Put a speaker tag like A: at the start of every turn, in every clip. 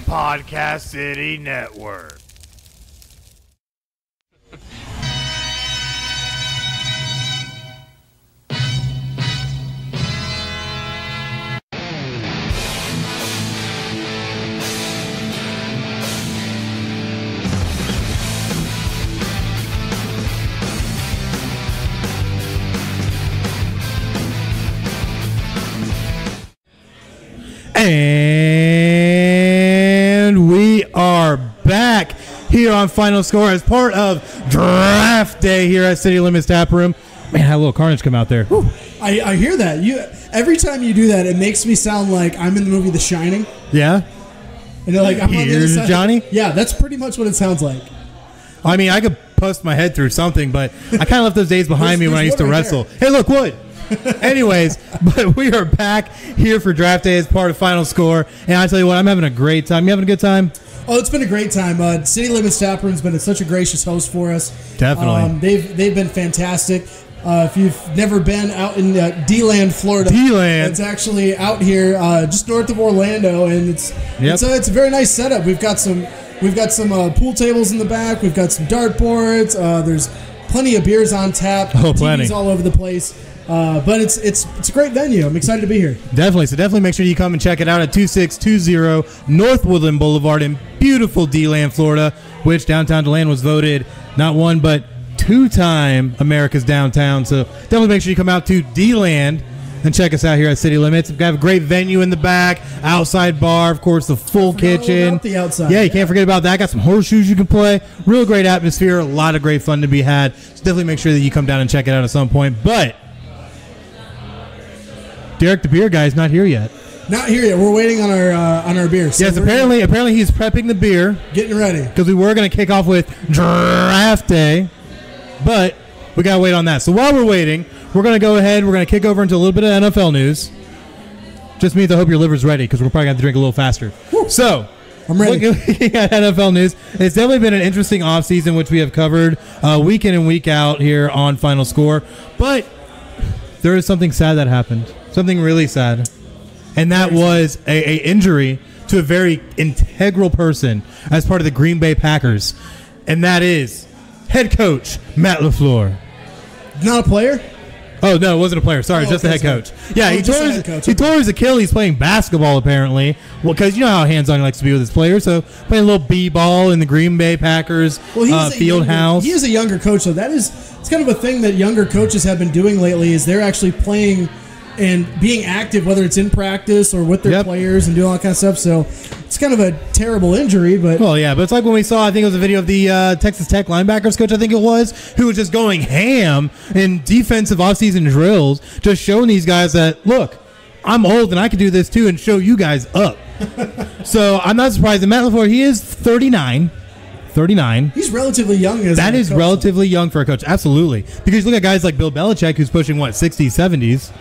A: Podcast City Network.
B: And we are back here on Final Score as part of Draft Day here at City Limits Tap Room. Man, had a little carnage come out there.
C: Whew. I hear that. Every time you do that, it makes me sound like I'm in the movie The Shining.
B: Yeah?
C: And you're like, I'm on the other side.
B: Johnny?
C: Yeah, that's pretty much what it sounds like.
B: I mean, I could bust my head through something, but I kind of left those days behind me when I used to wrestle. There. Hey, look, wood. Anyways, but we are back here for Draft Day as part of Final Score, and I tell you what, I'm having a great time. You having a good time?
C: Oh, it's been a great time. City Limits Tap Room's been such a gracious host for us.
B: Definitely.
C: They've been fantastic. If you've never been out in D-Land, Florida, it's actually out here just north of Orlando, and it's a very nice setup. We've got some pool tables in the back. We've got some dartboards. There's plenty of beers on tap.
B: Oh, plenty.
C: TVs all over the place. But it's a great venue. I'm excited to be here.
B: Definitely. So definitely make sure you come and check it out at 2620 North Woodland Boulevard in beautiful DeLand, Florida, which downtown DeLand was voted not one but two-time America's downtown. So definitely make sure you come out to DeLand and check us out here at City Limits. We've got a great venue in the back, outside bar, of course, the full kitchen.
C: About the outside.
B: Yeah, you can't forget about that. Got some horseshoes you can play. Real great atmosphere. A lot of great fun to be had. So definitely make sure that you come down and check it out at some point. But Derek the beer guy is not here yet.
C: Not here yet. We're waiting on our beer. So
B: yes, apparently he's prepping the beer.
C: Getting ready.
B: Because we were going to kick off with Draft Day, but we got to wait on that. So while we're waiting, we're going to go ahead. We're going to kick over into a little bit of NFL news. Just means I hope your liver's ready because we're probably going to have to drink a little faster.
C: Woo.
B: So
C: I'm ready.
B: Looking at NFL news, it's definitely been an interesting offseason, which we have covered week in and week out here on Final Score. But there is something sad that happened. Something really sad. And that was a injury to a very integral person as part of the Green Bay Packers. And that is head coach Matt LaFleur.
C: Not a player?
B: Oh, no, it wasn't a player. Sorry, just the head coach. Yeah, he tore his Achilles playing basketball, apparently. Well, because you know how hands-on he likes to be with his players. So playing a little b-ball in the Green Bay Packers field house.
C: He is a younger coach, so it's kind of a thing that younger coaches have been doing lately is they're actually playing and being active, whether it's in practice or with their players and doing all that kind of stuff. So it's kind of a terrible injury. But
B: well, yeah, but it's like when we saw, I think it was a video of the Texas Tech linebackers coach, I think it was, who was just going ham in defensive offseason drills, just showing these guys that, look, I'm old and I can do this too and show you guys up. So I'm not surprised that Matt LaFleur, he is 39.
C: He's relatively young.
B: That is relatively young for a coach, absolutely. Because you look at guys like Bill Belichick, who's pushing, 60s, 70s.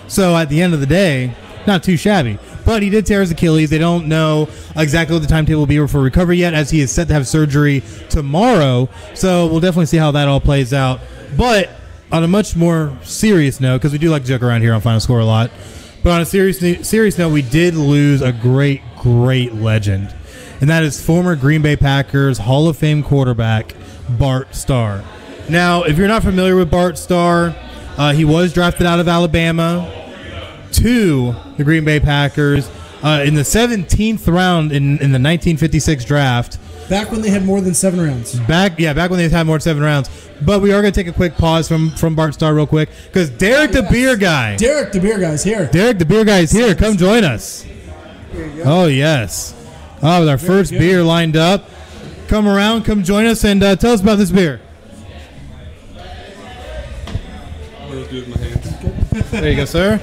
B: So at the end of the day, not too shabby. But he did tear his Achilles. They don't know exactly what the timetable will be for recovery yet, as he is set to have surgery tomorrow. So we'll definitely see how that all plays out. But on a much more serious note, because we do like to joke around here on Final Score a lot, but on a serious note, we did lose a great legend. And that is former Green Bay Packers Hall of Fame quarterback Bart Starr. Now, if you're not familiar with Bart Starr, he was drafted out of Alabama to the Green Bay Packers in the 17th round in the 1956 draft.
C: Back when they had more than 7 rounds.
B: Back when they had more than 7 rounds. But we are going to take a quick pause from Bart Starr real quick because Derek the Beer Guy.
C: Derek the Beer Guy is here.
B: Derek the Beer Guy is here. Come join us. Here you go. Oh, yes. Oh, with our first beer lined up. Come around, come join us, and tell us about this beer. There you go, sir.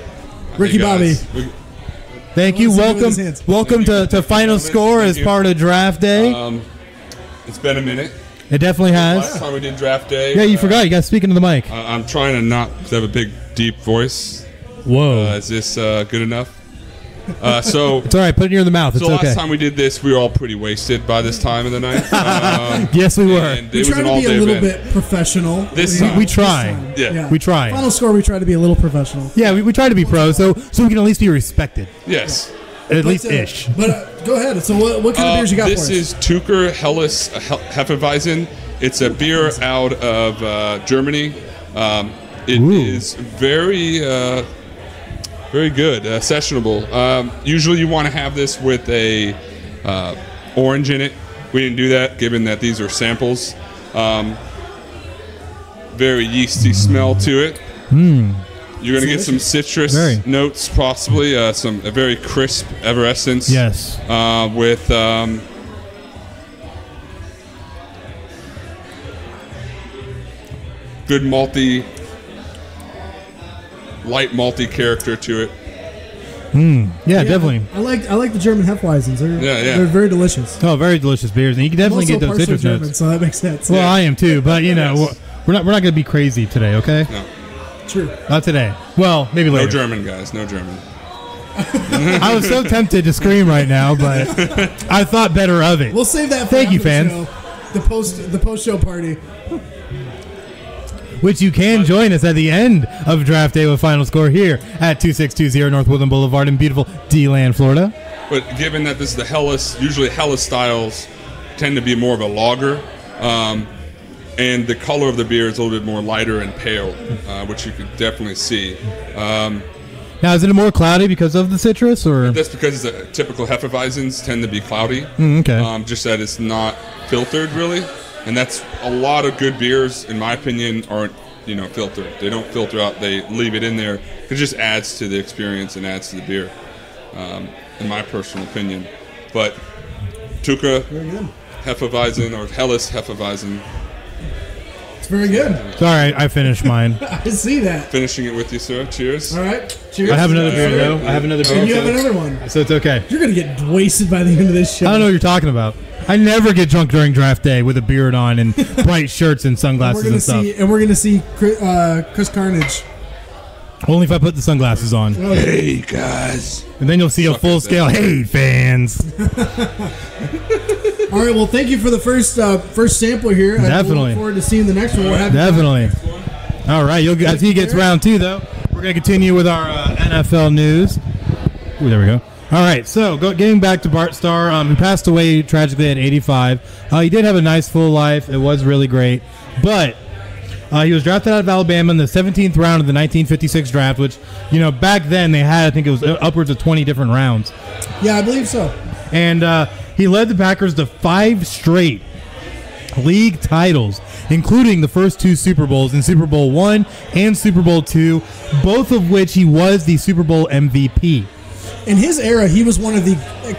C: Ricky Bobby.
B: Thank you. Welcome to Final Score as part of Draft Day.
D: It's been a minute.
B: It definitely has.
D: Last time we did Draft Day.
B: Yeah, you forgot. You got to speak into the mic.
D: I'm trying to not because I have a big, deep voice.
B: Whoa.
D: Is this good enough? So
B: it's all right. Put it near the mouth. It's
D: so
B: okay.
D: Last time we did this, we were all pretty wasted by this time of the night.
B: Yes, we were.
C: We try to be a little bit professional.
B: We try.
D: Yeah.
B: We try.
C: Final Score, we try to be a little professional.
B: Yeah, we try to be pro, so we can at least be respected.
D: Yes.
B: At least ish.
C: But go ahead. So what kind of beers you got for us?
D: This is Tucher Helles Hefeweizen. It's a beer out of Germany. It is very good, sessionable. Usually you want to have this with a orange in it. We didn't do that, given that these are samples. Very yeasty smell to it. You're going to get some citrus notes, possibly. A very crisp effervescence.
B: Yes.
D: With good light malty character to it.
B: Yeah, definitely.
C: I like the German Hefeweizens. They're very delicious.
B: Oh, very delicious beers, and you can definitely get those citrus
C: German,
B: notes.
C: so that makes sense.
B: Well, I am too, but we're not going to be crazy today, okay?
D: No.
C: True.
B: Not today. Well, maybe later.
D: No German, guys. No German.
B: I was so tempted to scream right now, but I thought better of it.
C: We'll save that for
B: Thank you,
C: the
B: fans.
C: show. The post show party.
B: Which you can join us at the end of Draft Day with Final Score here at 2620 North Woodland Boulevard in beautiful D-Land, Florida.
D: But given that this is the Helles, usually Helles styles tend to be more of a lager, and the color of the beer is a little bit more lighter and pale, which you can definitely see.
B: Now, is it more cloudy because of the citrus, or
D: that's because the typical Hefeweizens tend to be cloudy.
B: Okay.
D: Just that it's not filtered really, and that's a lot of good beers, in my opinion, aren't filtered. They don't filter out. They leave it in there. It just adds to the experience and adds to the beer, in my personal opinion. But Tucher Hefeweizen or Helles Hefeweizen.
C: It's very good.
B: Sorry, I finished mine.
C: I see that.
D: Finishing it with you, sir. Cheers.
C: All right. Cheers.
B: I have another beer, though. I have another beer.
C: And you have another one.
B: So it's okay.
C: You're going to get wasted by the end of this show.
B: I don't know what you're talking about. I never get drunk during Draft Day with a beard on and bright shirts and sunglasses and stuff.
C: We're going to see Chris Carnage.
B: Only if I put the sunglasses on.
A: Hey, guys.
B: And then you'll see a full scale, hey, fans.
C: All right, well, thank you for the first sample here.
B: Definitely.
C: I look forward to seeing the next one.
B: Definitely. All right, as he gets round two, though, we're going to continue with our NFL news. Ooh, there we go. All right, so getting back to Bart Starr, who passed away tragically at 85. He did have a nice full life. It was really great. But he was drafted out of Alabama in the 17th round of the 1956 draft, which, back then they had, I think it was upwards of 20 different rounds.
C: Yeah, I believe so.
B: And he led the Packers to 5 straight league titles, including the first 2 Super Bowls in Super Bowl I and Super Bowl II, both of which he was the Super Bowl MVP.
C: In his era, he was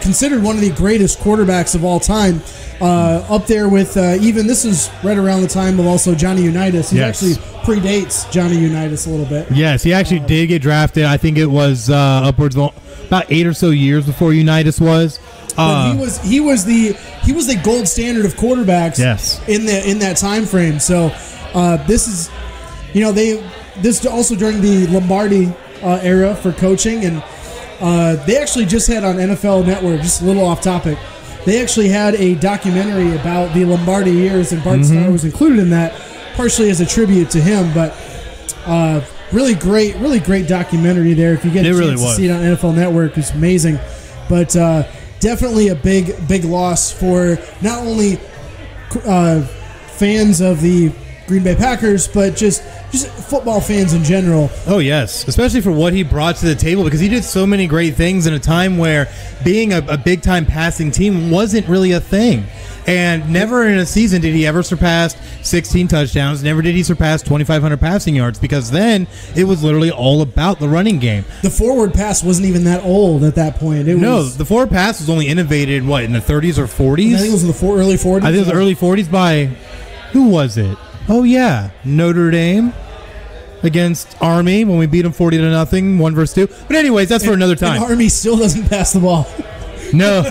C: considered one of the greatest quarterbacks of all time. Up there with this is right around the time of also Johnny Unitas. He actually predates Johnny Unitas a little bit.
B: Yes, he actually did get drafted. I think it was upwards of about 8 or so years before Unitas was.
C: But he was the gold standard of quarterbacks.
B: Yes.
C: In that time frame. So this is this also during the Lombardi era for coaching, and they actually just had on NFL Network, just a little off topic, they actually had a documentary about the Lombardi years, and Bart Starr was included in that, partially as a tribute to him. But really great documentary there. If you get a chance to see it on NFL Network, it's amazing. But definitely a big loss for not only fans of the Green Bay Packers, but just football fans in general.
B: Oh, yes. Especially for what he brought to the table, because he did so many great things in a time where being a big-time passing team wasn't really a thing. And never in a season did he ever surpass 16 touchdowns. Never did he surpass 2,500 passing yards, because then it was literally all about the running game.
C: The forward pass wasn't even that old at that point.
B: The forward pass was only innovated, in the 30s or 40s?
C: I think it was in the early 40s.
B: I think it was the early 40s by, who was it? Oh, yeah, Notre Dame against Army when we beat them 40-0, 1 versus 2. But anyways, that's for another time.
C: And Army still doesn't pass the ball.
B: No,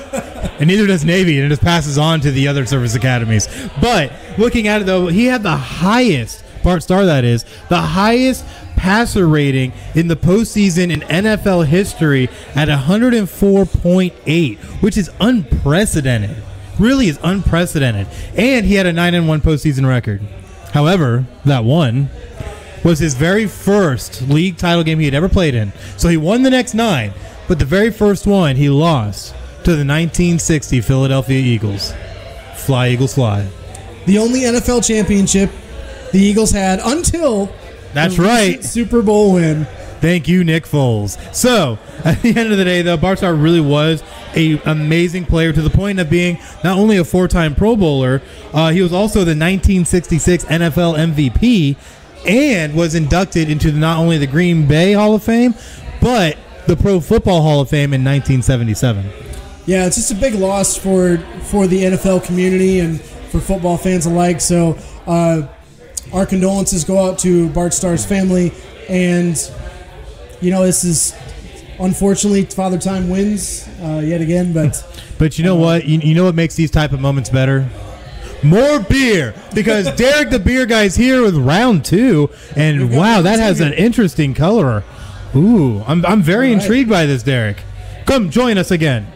B: and neither does Navy, and it just passes on to the other service academies. But looking at it, though, he had the highest, Bart Starr that is, the highest passer rating in the postseason in NFL history at 104.8, which is unprecedented. Really is unprecedented. And he had a 9-1 postseason record. However, that one was his very first league title game he had ever played in. So he won the next 9, but the very first one he lost to the 1960 Philadelphia Eagles. Fly, Eagles, fly.
C: The only NFL championship the Eagles had until
B: that's right
C: Super Bowl win.
B: Thank you, Nick Foles. So, at the end of the day, though, Bart Starr really was an amazing player to the point of being not only a 4-time Pro Bowler, he was also the 1966 NFL MVP and was inducted into not only the Green Bay Hall of Fame, but the Pro Football Hall of Fame in 1977.
C: Yeah, it's just a big loss for the NFL community and for football fans alike. So, our condolences go out to Bart Starr's family, and this is unfortunately Father Time wins yet again. But
B: you know what? You know what makes these type of moments better? More beer, because Derek the beer guy's here with round 2, and wow, that has an interesting color. Ooh, I'm very intrigued by this, Derek. Come join us again.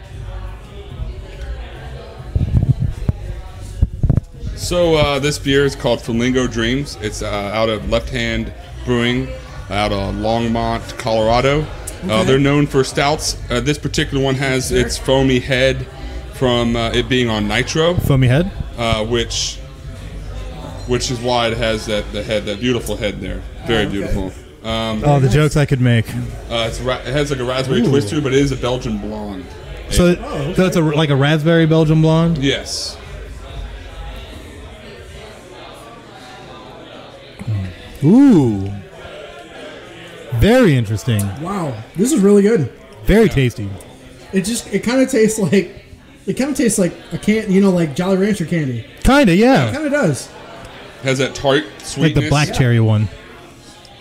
D: So this beer is called Flamingo Dreams. It's out of Left Hand Brewing out of Longmont, Colorado. They're known for stouts. This particular one has its foamy head from it being on nitro.
B: Foamy head?
D: Which is why it has that beautiful head there. Very beautiful.
B: The jokes I could make.
D: It has like a raspberry twister, but it is a Belgian blonde.
B: So it's like a raspberry Belgian blonde?
D: Yes.
B: Ooh. Very interesting.
C: Wow. This is really good.
B: Very tasty.
C: It kind of tastes like a can, like Jolly Rancher candy.
B: Kind of, yeah.
C: It kind of does.
D: Has that tart sweetness.
B: Like the black cherry one.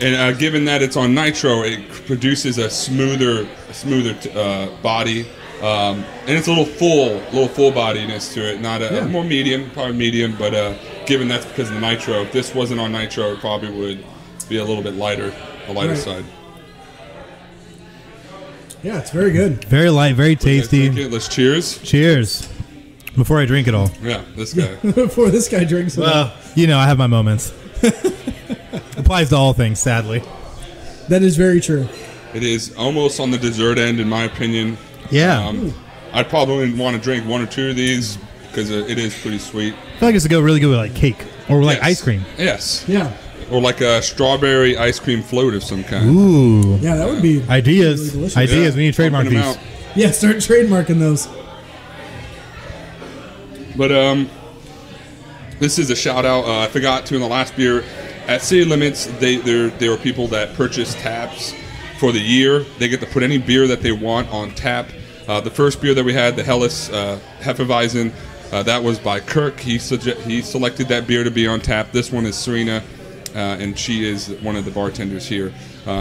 D: And given that it's on nitro, it produces a smoother body. And it's a little full bodiness to it. Not more medium, probably medium, but given that's because of the nitro. If this wasn't on nitro, it probably would be a little bit lighter, the lighter side.
C: Yeah, it's very good.
B: Very light, very tasty.
D: Let's cheers.
B: Cheers. Before I drink it all.
D: Yeah, this guy.
C: Before this guy drinks it all.
B: I have my moments. Applies to all things, sadly.
C: That is very true.
D: It is almost on the dessert end, in my opinion.
B: Yeah.
D: I'd probably want to drink 1 or 2 of these because it is pretty sweet.
B: I feel like it's really good with like cake or like ice cream.
D: Yes.
C: Yeah.
D: Or like a strawberry ice cream float of some kind.
B: Ooh.
C: Yeah, that would be
B: ideas.
C: Really delicious.
B: Ideas. We need to trademark these.
C: Out. Yeah, start trademarking those.
D: But this is a shout out. I forgot to in the last beer at City Limits. There were people that purchase taps for the year. They get to put any beer that they want on tap. The first beer that we had, the Helles Hefeweizen, that was by Kirk. He selected that beer to be on tap. This one is Serena, and she is one of the bartenders here.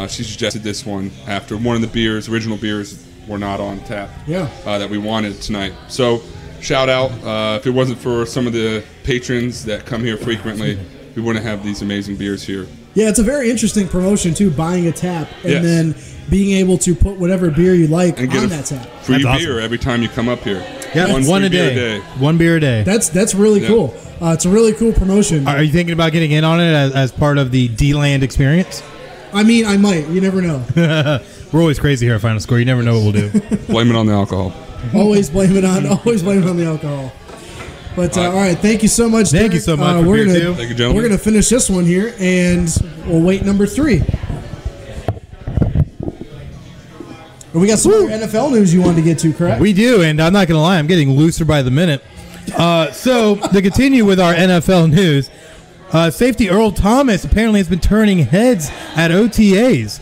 D: She suggested this one after one of the original beers were not on tap.
C: Yeah.
D: That we wanted tonight. So shout out. If it wasn't for some of the patrons that come here frequently, we wouldn't have these amazing beers here.
C: Yeah, it's a very interesting promotion too, buying a tap and then being able to put whatever beer you like
D: and get
C: on that tap.
D: Free beer every time you come up here.
B: Yeah, one a day. 1 beer a day.
C: That's really cool. It's a really cool promotion.
B: Are you thinking about getting in on it as part of the D-Land experience?
C: I mean, I might. You never know.
B: We're always crazy here at FinalScore. You never know what we'll do.
D: Blame it on the alcohol.
C: Always blame it on the alcohol. But all right, thank you so much.
B: Thank you so much.
C: Thank you,
D: gentlemen.
C: We're gonna finish this one here, and we'll wait number 3. We got some more NFL news you wanted to get to, correct?
B: We do, and I'm not gonna lie, I'm getting looser by the minute. So to continue with our NFL news, safety Earl Thomas apparently has been turning heads at OTAs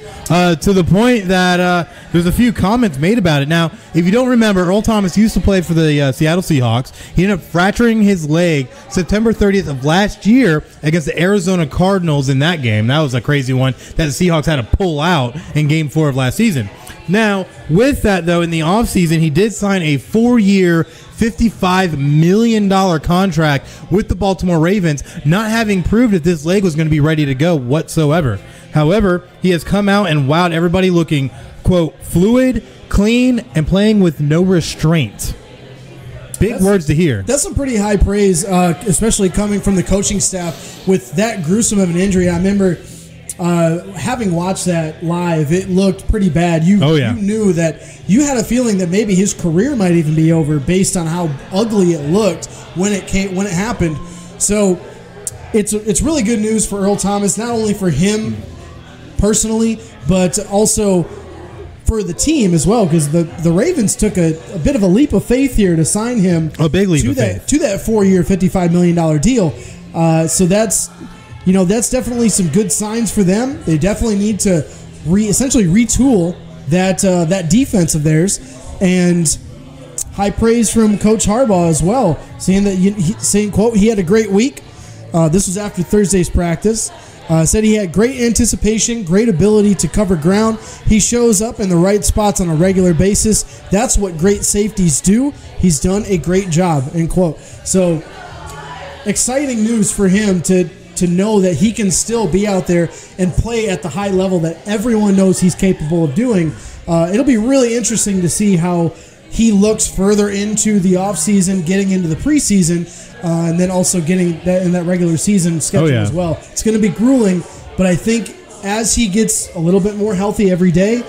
B: to the point that there's a few comments made about it. Now, if you don't remember, Earl Thomas used to play for the Seattle Seahawks. He ended up fracturing his leg September 30th of last year against the Arizona Cardinals in that game. That was a crazy one that the Seahawks had to pull out in Game 4 of last season. Now, with that, though, in the offseason, he did sign a 4-year, $55 million contract with the Baltimore Ravens, not having proved that this leg was going to be ready to go whatsoever. However, he has come out and wowed everybody looking, quote, fluid, clean, and playing with no restraint. Big words to hear.
C: That's some pretty high praise, especially coming from the coaching staff with that gruesome of an injury. I remember having watched that live, it looked pretty bad. You knew that you had a feeling that maybe his career might even be over based on how ugly it looked when it happened. So it's really good news for Earl Thomas, not only for him personally, but also for the team as well, because the Ravens took a bit of a leap of faith here to sign him.
B: A big leap of faith.
C: To that 4-year, $55 million deal. So that's definitely some good signs for them. They definitely need to essentially retool that defense of theirs, and high praise from Coach Harbaugh as well, saying quote, he had a great week. This was after Thursday's practice. Said he had great anticipation, great ability to cover ground. He shows up in the right spots on a regular basis. That's what great safeties do. He's done a great job, end quote. So exciting news for him to know that he can still be out there and play at the high level that everyone knows he's capable of doing. It'll be really interesting to see how he looks further into the offseason, getting into the preseason, and then also getting that in that regular season schedule as well. It's going to be grueling, but I think as he gets a little bit more healthy every day,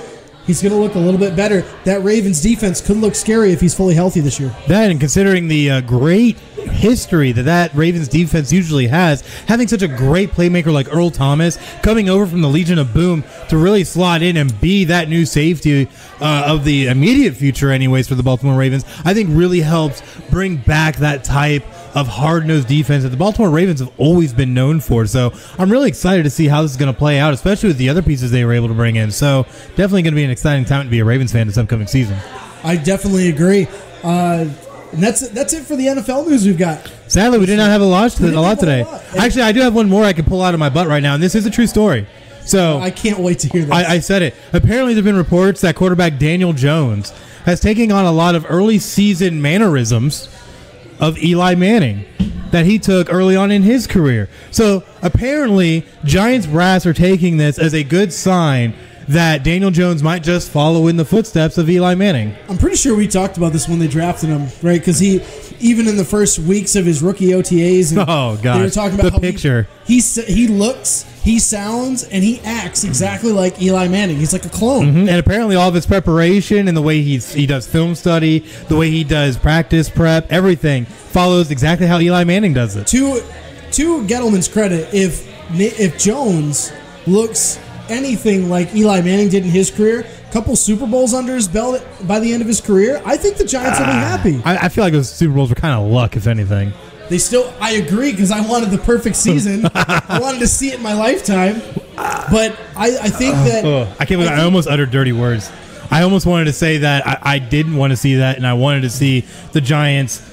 C: he's going to look a little bit better. That Ravens defense could look scary if he's fully healthy this year. That,
B: and considering the great history that Ravens defense usually has, having such a great playmaker like Earl Thomas coming over from the Legion of Boom to really slot in and be that new safety of the immediate future anyways for the Baltimore Ravens, I think really helps bring back that type of hard-nosed defense that the Baltimore Ravens have always been known for. So I'm really excited to see how this is going to play out, especially with the other pieces they were able to bring in. So definitely going to be an exciting time to be a Ravens fan this upcoming season.
C: I definitely agree. And that's it for the NFL news we've got.
B: Sadly, we did not have a lot today. Actually, I do have one more I can pull out of my butt right now, and this is a true story. So
C: I can't wait to hear this.
B: I said it. Apparently, there have been reports that quarterback Daniel Jones has taken on a lot of early season mannerisms of Eli Manning that he took early on in his career. So apparently, Giants brass are taking this as a good sign that Daniel Jones might just follow in the footsteps of Eli Manning.
C: I'm pretty sure we talked about this when they drafted him, right? Because he, even in the first weeks of his rookie OTAs, and they were talking about he looks, he sounds, and he acts exactly like Eli Manning. He's like a clone.
B: Mm-hmm. And apparently all of his preparation and the way he does film study, the way he does practice prep, everything follows exactly how Eli Manning does it.
C: To Gettleman's credit, if Jones looks anything like Eli Manning did in his career, a couple Super Bowls under his belt by the end of his career, I think the Giants will be happy.
B: I feel like those Super Bowls were kind of luck, if anything.
C: I agree, because I wanted the perfect season. I wanted to see it in my lifetime. But I think that...
B: I can't believe I almost uttered dirty words. I almost wanted to say that I didn't want to see that, and I wanted to see the Giants...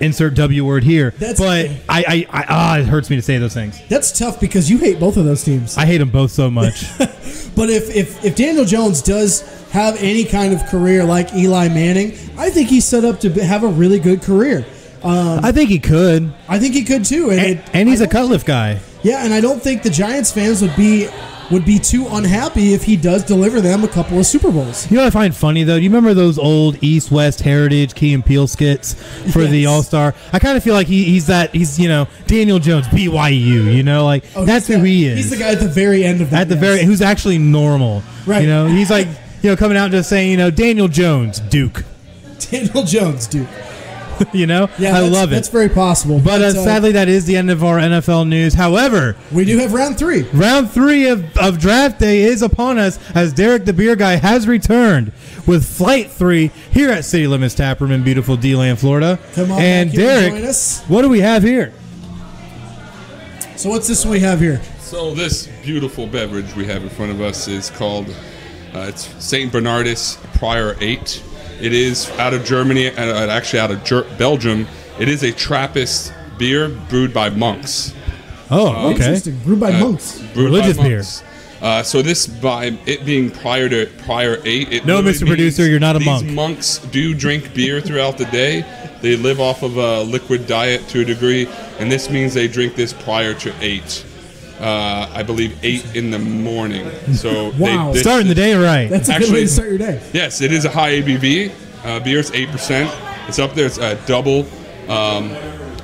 B: Insert W word here. It hurts me to say those things.
C: That's tough because you hate both of those teams.
B: I hate them both so much.
C: But if Daniel Jones does have any kind of career like Eli Manning, I think he's set up to have a really good career.
B: I think he could.
C: I think he could too.
B: And he's a cut-lift guy.
C: Yeah, and I don't think the Giants fans would be too unhappy if he does deliver them a couple of Super Bowls.
B: You know what I find funny, though? Do you remember those old East-West Heritage Key and Peele skits for the All-Star? I kind of feel like he's Daniel Jones, BYU, that's who he is.
C: He's the guy at the very end of that.
B: Who's actually normal.
C: Right.
B: He's like, coming out and just saying, Daniel Jones, Duke.
C: Daniel Jones, Duke.
B: Yeah, I love it.
C: That's very possible.
B: But sadly, that is the end of our NFL news. However,
C: we do have round 3.
B: Round 3 of Draft Day is upon us as Derek the Beer Guy has returned with Flight 3 here at City Limits Tap Room in beautiful D-Land, Florida.
C: Come on,
B: and Derek,
C: join us.
B: What do we have here?
C: So what's this we have here?
D: So this beautiful beverage we have in front of us is called it's St. Bernardus Prior 8. It is out of Germany, actually out of Belgium. It is a Trappist beer brewed by monks.
B: Oh, okay.
C: Interesting. Brewed by monks.
B: Religious beer.
D: So this, by it being prior 8, it
B: no, Mr. Producer, you're not a monk.
D: These monks do drink beer throughout the day. They live off of a liquid diet to a degree, and this means they drink this prior to 8. I believe 8 in the morning. So
C: wow.
B: Starting the day right.
C: That's a good way to start your day.
D: Yes, it is a high ABV. Beer's 8%. It's up there. It's double.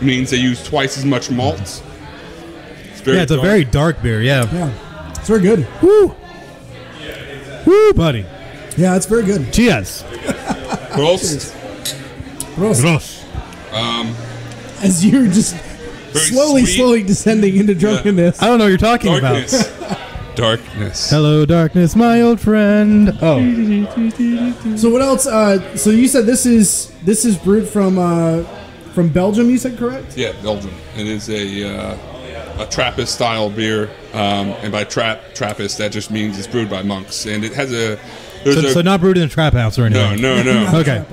D: Means they use twice as much malt.
B: It's a very dark beer. Yeah.
C: It's very good.
B: Woo. Woo, buddy.
C: Yeah, it's very good.
B: Cheers.
D: Prost.
B: Gross.
C: As you're just slowly descending into drunkenness.
B: I don't know what you're talking
D: Darkness.
B: about.
D: Darkness.
B: Hello, darkness, my old friend. Oh.
C: So what else? So you said this is brewed from Belgium. You said correct?
D: Yeah, Belgium. It is a Trappist style beer, and by Trappist that just means it's brewed by monks, and it has
B: So not brewed in a trap house or anything.
D: No.
B: Okay.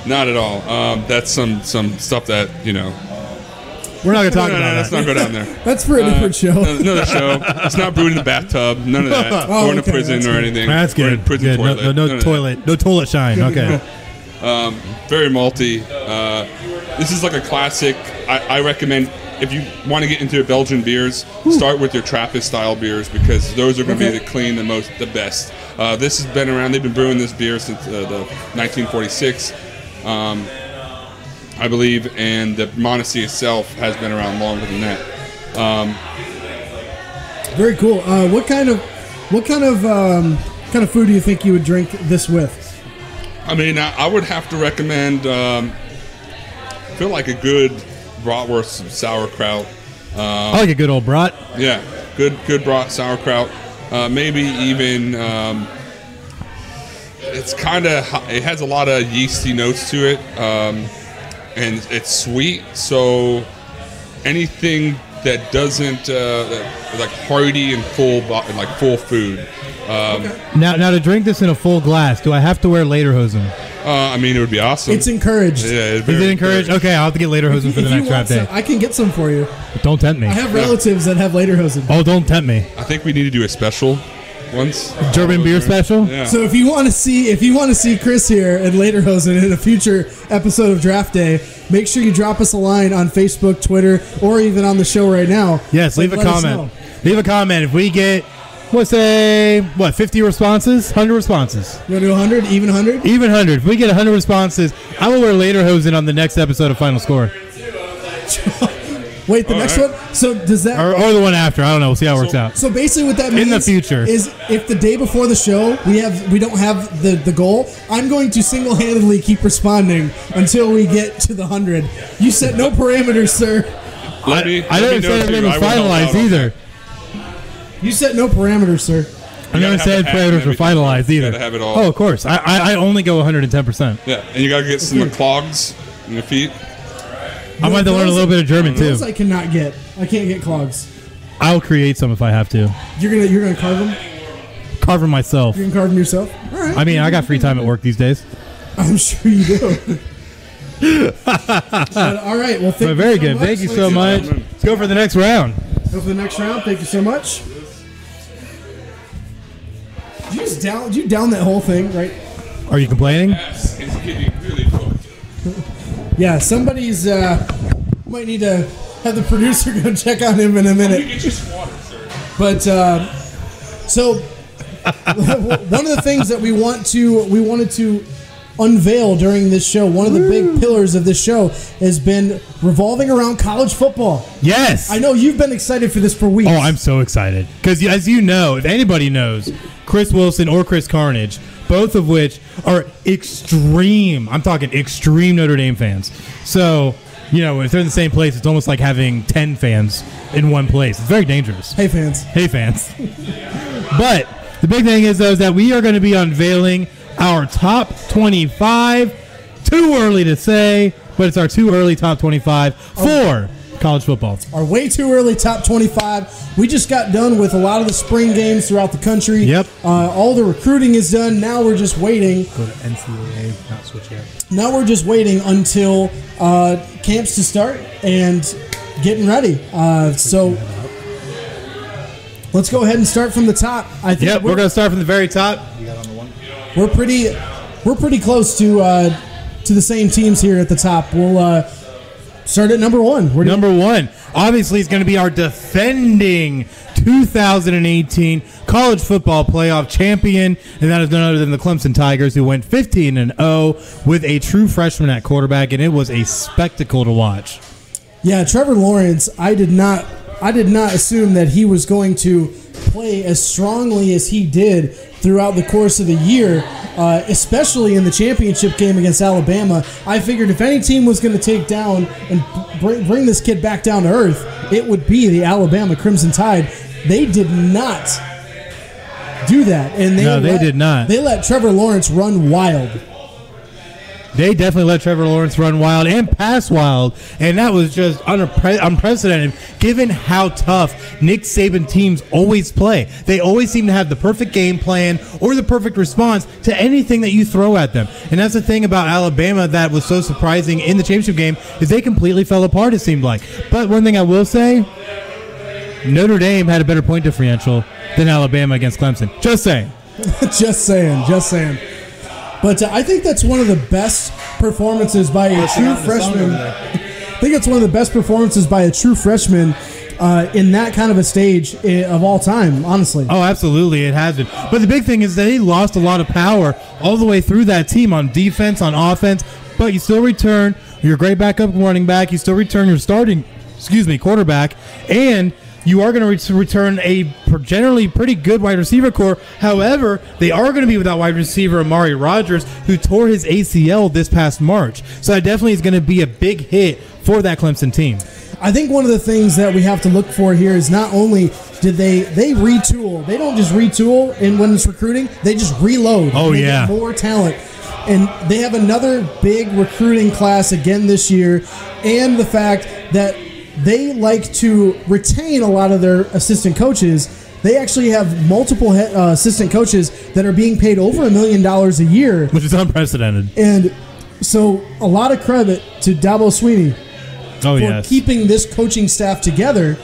D: Not at all. That's some stuff that
B: We're not going to talk about
D: let's
B: that.
D: not go down there.
C: That's for a different show.
D: Another show. It's not brewed in the bathtub. None of that. Or in a prison or anything.
B: That's
D: Or in
B: good.
D: a prison
B: Good.
D: toilet.
B: No toilet. No toilet shine. Okay.
D: Very malty. This is like a classic. I recommend if you want to get into Belgian beers, start with your Trappist style beers because those are going to be the clean, the best. This has been around. They've been brewing this beer since the 1946. I believe, and the Monastery itself has been around longer than that.
C: Very cool. What kind of food do you think you would drink this with?
D: I mean, I would have to recommend. I feel like a good bratwurst, some sauerkraut.
B: I like a good old brat.
D: Yeah, good brat, sauerkraut. Maybe even. It has a lot of yeasty notes to it. And it's sweet, so anything that doesn't like hearty and full food.
B: Now to drink this in a full glass, do I have to wear lederhosen?
D: I mean, it would be awesome.
C: It's encouraged.
D: Yeah,
B: Is it encouraged? Okay, I'll have to get lederhosen for the next draft day.
C: I can get some for you.
B: Don't tempt me.
C: I have relatives that have lederhosen.
B: Oh, don't tempt me.
D: I think we need to do a special once.
B: German beer special?
D: Yeah.
C: So if you want to see Chris here and lederhosen in a future episode of Draft Day, make sure you drop us a line on Facebook, Twitter, or even on the show right now.
B: Yes, leave a comment. Leave a comment. If we get, let's say, 50 responses? 100 responses.
C: You want to do 100? Even 100?
B: Even 100. If we get 100 responses, I will wear lederhosen on the next episode of Final Score.
C: Wait, the next one? So does that...
B: Or the one after. I don't know. We'll see how it works out.
C: So basically what that means...
B: In the future.
C: ...is if the day before the show we don't have the goal, I'm going to single-handedly keep responding until we get to the 100. You set no parameters, sir.
B: I didn't say everything was finalized either.
C: You set no parameters, sir.
B: I never said parameters were finalized either.
D: You gotta have it all.
B: Oh, of course. I only go 110%.
D: Yeah, and you gotta get some clogs in your feet.
B: I might have to learn a little bit of German too.
C: Those I cannot get. I can't get clogs.
B: I'll create some if I have to.
C: You're gonna carve them?
B: Carve them myself.
C: You can carve them yourself? All right.
B: I mean, I got free time at work these days.
C: I'm sure you do. All right. Well, thank you
B: very
C: so
B: good.
C: much.
B: Thank you so much. Let's go for the next round.
C: Go for the next round. Thank you so much. Did you down that whole thing, right?
B: Are you complaining?
D: Yes, it's getting really cooked.
C: Yeah, somebody's might need to have the producer go check on him in a minute.
D: You get just water, sir.
C: But so one of the things that we wanted to unveil during this show, one of the big pillars of this show has been revolving around college football.
B: Yes.
C: I know you've been excited for this for weeks.
B: Oh, I'm so excited. Because as you know, if anybody knows, Chris Wilson or Chris Carnage, both of which are extreme, I'm talking extreme Notre Dame fans. So, if they're in the same place, it's almost like having 10 fans in one place. It's very dangerous.
C: Hey, fans.
B: Hey, fans. But the big thing is, though, is that we are going to be unveiling our top 25. Too early to say, but it's our too early top 25 for college football.
C: Our way too early top 25. We just got done with a lot of the spring games throughout the country.
B: Yep.
C: All the recruiting is done. Now we're just waiting.
B: Go to NCAA, not switch yet.
C: Now we're just waiting until camps to start and getting ready. So let's go ahead and start from the top. I think
B: we're going to start from the very top.
A: You got on the one?
C: We're pretty close to the same teams here at the top. We'll start at number one.
B: Number one, obviously, is going to be our defending 2018 college football playoff champion, and that is none other than the Clemson Tigers, who went 15-0 with a true freshman at quarterback, and it was a spectacle to watch.
C: Yeah, Trevor Lawrence. I did not assume that he was going to play as strongly as he did throughout the course of the year, especially in the championship game against Alabama, I figured if any team was going to take down and bring this kid back down to earth, it would be the Alabama Crimson Tide. They did not do that. And they did not. They let Trevor Lawrence run wild.
B: They definitely let Trevor Lawrence run wild and pass wild, and that was just unprecedented given how tough Nick Saban teams always play. They always seem to have the perfect game plan or the perfect response to anything that you throw at them. And that's the thing about Alabama that was so surprising in the championship game is they completely fell apart, it seemed like. But one thing I will say, Notre Dame had a better point differential than Alabama against Clemson. Just saying.
C: Just saying. But I think that's one of the best performances by a true freshman. I think it's one of the best performances by a true freshman in that kind of a stage of all time, honestly.
B: Oh, absolutely, it has been. But the big thing is that he lost a lot of power all the way through that team on defense, on offense, but you still return your great backup running back, you still return your starting, quarterback, and you are going to return a generally pretty good wide receiver core. However, they are going to be without wide receiver Amari Rodgers, who tore his ACL this past March. So that definitely is going to be a big hit for that Clemson team.
C: I think one of the things that we have to look for here is not only did they retool. They don't just retool when it's recruiting. They just reload.
B: Oh, yeah.
C: Get more talent. And they have another big recruiting class again this year. And the fact that they like to retain a lot of their assistant coaches. They actually have multiple assistant coaches that are being paid over $1 million a year.
B: Which is unprecedented.
C: And so a lot of credit to Dabo Swinney for keeping this coaching staff together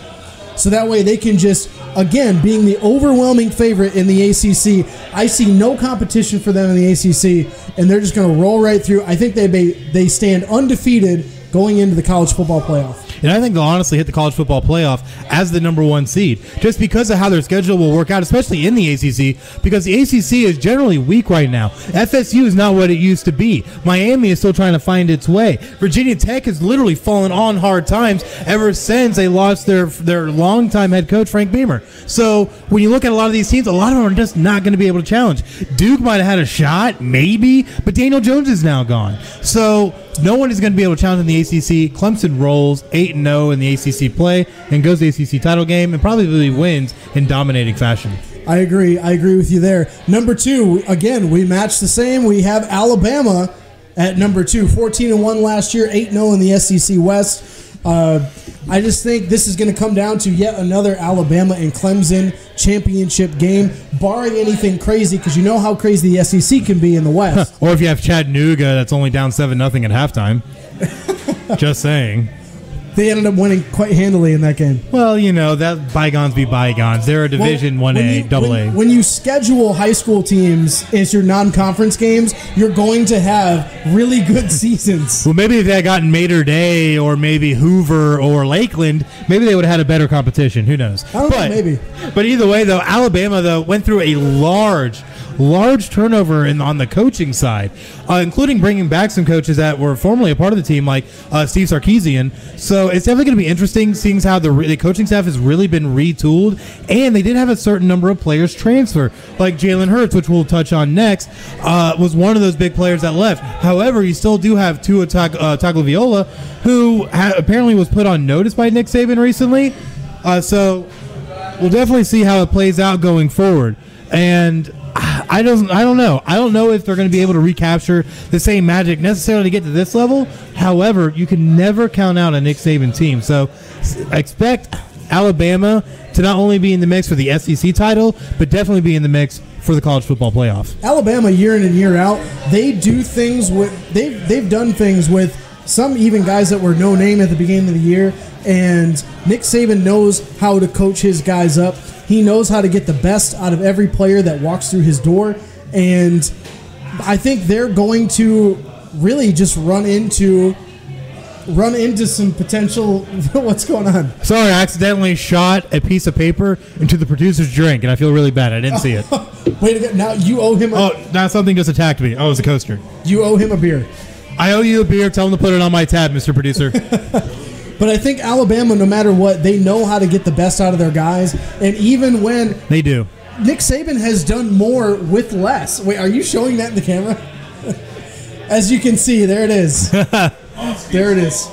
C: so that way they can just, again, being the overwhelming favorite in the ACC, I see no competition for them in the ACC, and they're just going to roll right through. I think they stand undefeated going into the college football playoff.
B: And I think they'll honestly hit the college football playoff as the number one seed just because of how their schedule will work out, especially in the ACC, because the ACC is generally weak right now. FSU is not what it used to be. Miami is still trying to find its way. Virginia Tech has literally fallen on hard times ever since they lost their longtime head coach, Frank Beamer. So when you look at a lot of these teams, a lot of them are just not going to be able to challenge. Duke might have had a shot, maybe, but Daniel Jones is now gone. So no one is going to be able to challenge in the ACC. Clemson rolls 8-0 in the ACC play and goes to the ACC title game and probably wins in dominating fashion.
C: I agree with you there. Number 2, again, we match the same. We have Alabama at number 2, 14-1 last year, 8-0 in the SEC West. I just think this is going to come down to yet another Alabama and Clemson championship game, barring anything crazy, because you know how crazy the SEC can be in the West.
B: Or if you have Chattanooga that's only down 7-0 at halftime. Just saying.
C: They ended up winning quite handily in that game.
B: Well, that bygones be bygones. They're a Division 1A, AA.
C: When you schedule high school teams as your non-conference games, you're going to have really good seasons.
B: Well, maybe if they had gotten Mater Dei or maybe Hoover or Lakeland, maybe they would have had a better competition. Who knows?
C: I don't know, maybe.
B: But either way, though, Alabama, went through a large turnover on the coaching side, including bringing back some coaches that were formerly a part of the team, like Steve Sarkisian. So it's definitely going to be interesting seeing how the coaching staff has really been retooled, and they did have a certain number of players transfer, like Jalen Hurts, which we'll touch on next, was one of those big players that left. However, you still do have Tua Tagovailoa, who apparently was put on notice by Nick Saban recently. So we'll definitely see how it plays out going forward. And I don't know. I don't know if they're going to be able to recapture the same magic necessarily to get to this level. However, you can never count out a Nick Saban team. So expect Alabama to not only be in the mix for the SEC title, but definitely be in the mix for the college football playoff.
C: Alabama, year in and year out, they do things they've done things with some even guys that were no name at the beginning of the year, and Nick Saban knows how to coach his guys up. He knows how to get the best out of every player that walks through his door, and I think they're going to really just run into some potential. What's going on?
B: Sorry, I accidentally shot a piece of paper into the producer's drink, and I feel really bad. I didn't see it.
C: Wait a minute. Now you owe him
B: now something just attacked me. Oh, it was a coaster.
C: You owe him a beer.
B: I owe you a beer. Tell him to put it on my tab, Mr. Producer.
C: But I think Alabama, no matter what, they know how to get the best out of their guys. And even when
B: they do,
C: Nick Saban has done more with less. Wait, are you showing that in the camera? As you can see, there it is. There it is.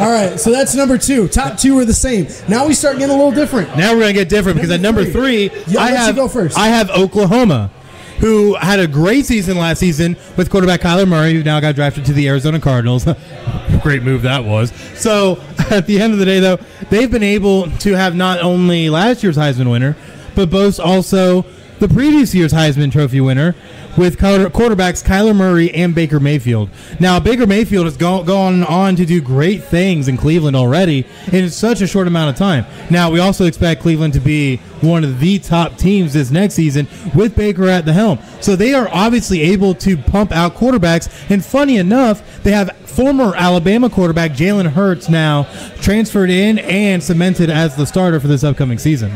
C: All right, so that's number 2. Top 2 are the same. Now we start getting a little different.
B: Now we're going to get different because at number 3,
C: you go first.
B: I have Oklahoma, who had a great season last season with quarterback Kyler Murray, who now got drafted to the Arizona Cardinals. Great move that was. So at the end of the day, though, they've been able to have not only last year's Heisman winner, but boast also the previous year's Heisman Trophy winner with quarterbacks Kyler Murray and Baker Mayfield. Now, Baker Mayfield has gone on to do great things in Cleveland already in such a short amount of time. Now, we also expect Cleveland to be one of the top teams this next season with Baker at the helm. So they are obviously able to pump out quarterbacks. And funny enough, they have former Alabama quarterback Jalen Hurts now transferred in and cemented as the starter for this upcoming season.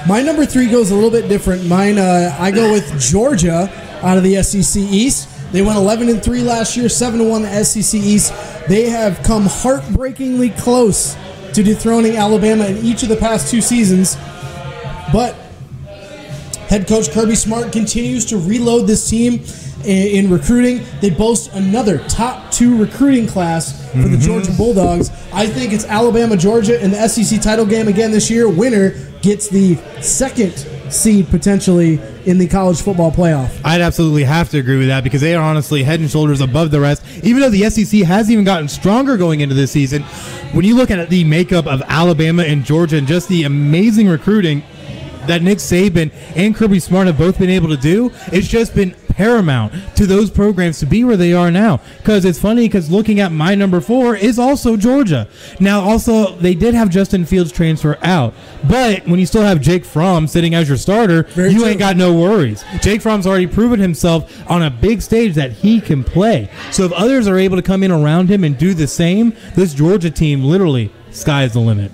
C: My number 3 goes a little bit different. Mine, I go with Georgia out of the SEC East. They went 11-3 last year, 7-1 the SEC East. They have come heartbreakingly close to dethroning Alabama in each of the past 2 seasons. But head coach Kirby Smart continues to reload this team in recruiting. They boast another top 2 recruiting class for the Georgia Bulldogs. I think it's Alabama-Georgia in the SEC title game again this year. Winner gets the 2nd seed potentially in the college football playoff.
B: I'd absolutely have to agree with that because they are honestly head and shoulders above the rest. Even though the SEC has even gotten stronger going into this season, when you look at the makeup of Alabama and Georgia and just the amazing recruiting that Nick Saban and Kirby Smart have both been able to do, it's just been paramount to those programs to be where they are now. Because it's funny because looking at my number 4 is also Georgia. Now, also, they did have Justin Fields transfer out. But when you still have Jake Fromm sitting as your starter, ain't got no worries. Jake Fromm's already proven himself on a big stage that he can play. So if others are able to come in around him and do the same, this Georgia team, literally, sky's the limit.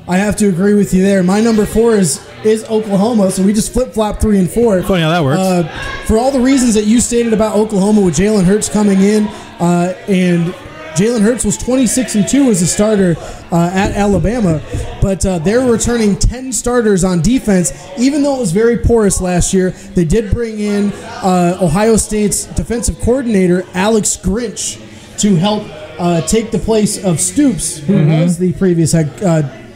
C: I have to agree with you there. My number 4 is Oklahoma, so we just flip-flop 3 and 4.
B: Funny how that works.
C: For all the reasons that you stated about Oklahoma with Jalen Hurts coming in, and Jalen Hurts was 26-2 as a starter at Alabama, but they're returning 10 starters on defense. Even though it was very porous last year, they did bring in Ohio State's defensive coordinator, Alex Grinch, to help take the place of Stoops, who was the previous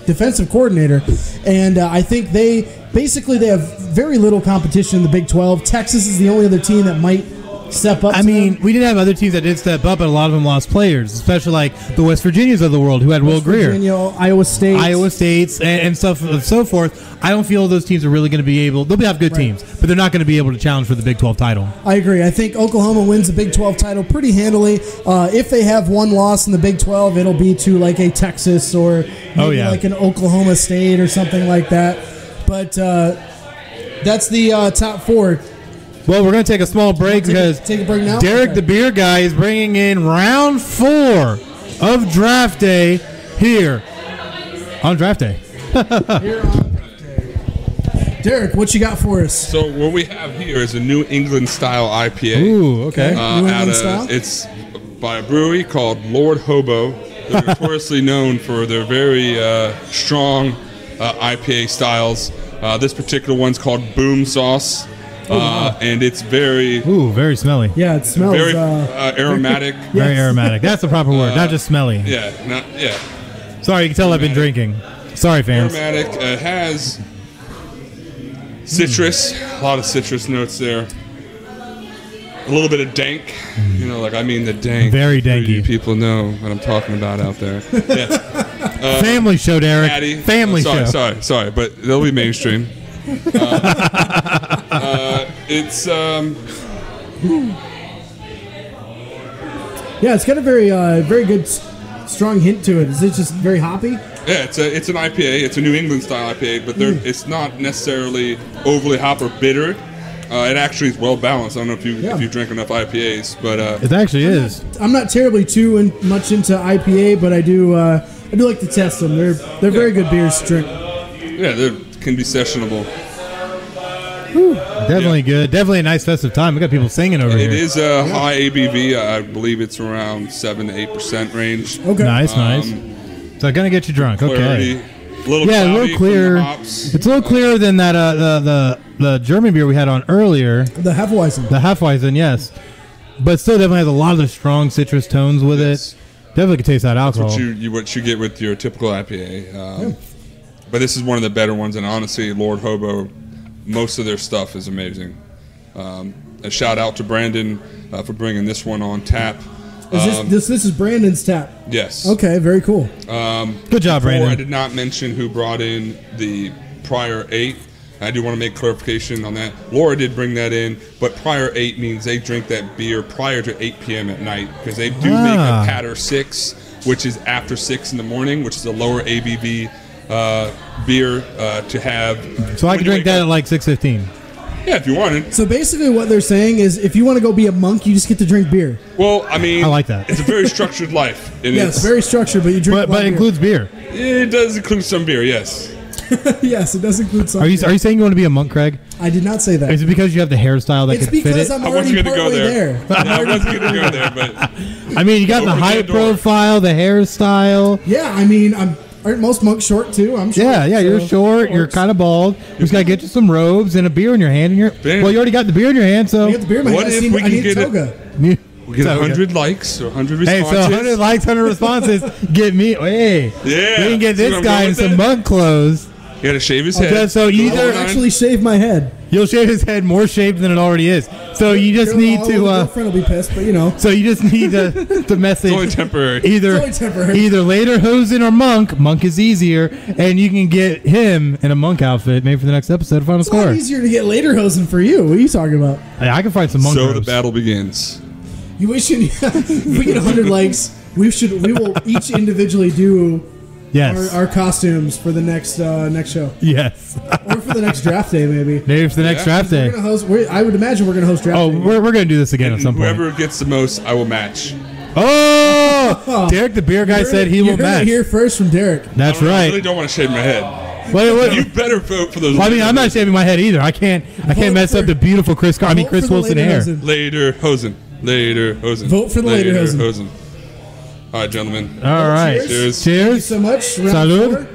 C: defensive coordinator. And I think they have very little competition in the Big 12. Texas is the only other team that might step up.
B: We did have other teams that did step up, but a lot of them lost players, especially like the West Virginias of the world who had Will Grier.
C: Virginia, Iowa States,
B: and stuff and so forth. I don't feel those teams are really going to be able. They'll have good teams, but they're not going to be able to challenge for the Big 12 title.
C: I agree. I think Oklahoma wins the Big 12 title pretty handily. If they have one loss in the Big 12, it'll be to like a Texas or maybe like an Oklahoma State or something like that. But that's the top 4.
B: Well, we're going to take a small break because
C: take a break now?
B: Derek the Beer Guy is bringing in round 4 of Draft Day here on Draft Day.
C: Derek, what you got for us?
D: So what we have here is a New England style IPA.
B: Ooh, okay.
C: New England style?
D: It's by a brewery called Lord Hobo. They're notoriously known for their very strong IPA styles. This particular one's called Boom Sauce. And it's very
B: smelly.
C: Yeah, it smells
D: very aromatic.
C: Yes.
B: Very aromatic. That's the proper word, not just smelly.
D: Yeah.
B: Sorry, you can tell I've been drinking. Sorry, fans.
D: Aromatic. It has citrus, a lot of citrus notes there. A little bit of dank, the dank.
B: Very danky.
D: You people know what I'm talking about out there. Yeah.
B: Family show, Derek.
D: Natty.
B: Family show.
D: Sorry, but they'll be mainstream. It's
C: it's got a very good strong hint to it. Is it just very hoppy?
D: Yeah, it's an IPA. It's a New England style IPA, but it's not necessarily overly hop or bitter. It actually is well balanced. I don't know if you drink enough IPAs, but
B: it actually is.
C: I'm not terribly too much into IPA, but I do like to test them. They're very good beers to drink.
D: Yeah, they can be sessionable.
B: Definitely good. Definitely a nice festive time. We got people singing over here.
D: It is a high ABV. I believe it's around 7 to 8% range.
B: Okay. Nice. So gonna get you drunk.
D: Clarity,
B: Okay.
D: A little
B: clear. It's a little clearer than that the German beer we had on earlier.
C: The Hefeweizen.
B: The Hefeweizen, yes. But still definitely has a lot of the strong citrus tones with it. Definitely can taste that alcohol.
D: That's what you get with your typical IPA. But this is one of the better ones, and honestly, Lord Hobo, most of their stuff is amazing. A shout out to Brandon for bringing this one on tap.
C: This is Brandon's tap?
D: Yes.
C: Okay, very cool.
B: Good job, Brandon.
D: I did not mention who brought in the Prior 8. I do want to make clarification on that. Laura did bring that in, but Prior 8 means they drink that beer prior to 8 p.m. at night because they do make a Patter 6, which is after 6 in the morning, which is a lower ABV beer to have.
B: So I can drink that at like 6:15.
D: Yeah, if you wanted.
C: So basically what they're saying is if you want to go be a monk, you just get to drink beer.
D: Well, I mean,
B: I like that.
D: It's a very structured life.
C: Yes, very structured, but you drink
B: But it includes beer.
D: It does include some beer, yes.
C: Yes, it does include some
B: Are you saying you want to be a monk, Craig?
C: I did not say that.
B: Is it because you have the hairstyle that could fit it?
C: It's because I'm already partway there.
D: I wasn't going to go there, but...
B: I mean, you got the height profile, the hairstyle.
C: Yeah, I mean, aren't most monks short too? I'm short.
B: Yeah, you're short. You're kind of bald. We just got to get you some robes and a beer in your hand. Well, you already got the beer in your hand, so...
C: I got the beer in my hand.
D: What if we can get
C: toga.
D: We get 100 likes or 100 responses.
B: Hey, so 100 likes, 100 responses. Get me. Hey,
D: yeah,
B: we can get this guy in some monk clothes.
D: You got to shave his head.
B: Okay, so
C: I'll actually shave my head.
B: You'll shave his head more shaved than it already is. So you just need to.
C: Girlfriend will be pissed, but you know.
B: So you just need to message.
D: It's only temporary.
B: Either later Hosen or Monk. Monk is easier, and you can get him in a monk outfit maybe for the next episode of Final Score.
C: It's a lot easier to get later Hosen for you. What are you talking about?
B: Hey, I can find some monk.
D: So
B: robes.
D: the battle begins.
C: We should. If we get 100 likes, we will each individually do.
B: Yes.
C: Our costumes for the next show.
B: Yes.
C: Or for the next draft day, maybe.
B: Maybe for the next draft day.
C: I would imagine we're going to host draft day.
B: We're going to do this again at some point.
D: Whoever gets the most, I will match.
B: Oh! Derek, the beer guy, said he will match.
C: You heard it here first from Derek.
B: That's right.
D: I really don't want to shave my head.
B: What?
D: You better vote for those.
B: Well, I mean, I'm not shaving my head either. I can't mess up the beautiful Chris Wilson hair.
D: Later Hosen.
C: Vote for the later Hosen.
D: All right, gentlemen.
B: All right.
D: Cheers.
C: Thank you so much.
B: Salud.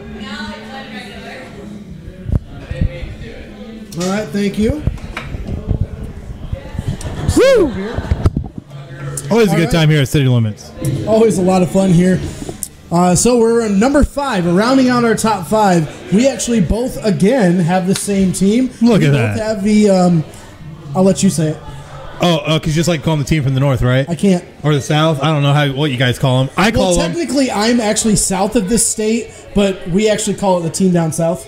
C: All right, thank you.
B: Woo! Always a good time here at City Limits.
C: Always a lot of fun here. So we're on number 5. We're rounding out our top 5. We actually both, again, have the same team.
B: Look at that.
C: We both have the... I'll let you say it.
B: Oh, because you just like calling the team from the north, right?
C: I can't.
B: Or the south? I don't know what you guys call them. I call them.
C: Technically, I'm actually south of this state, but we actually call it the team down south.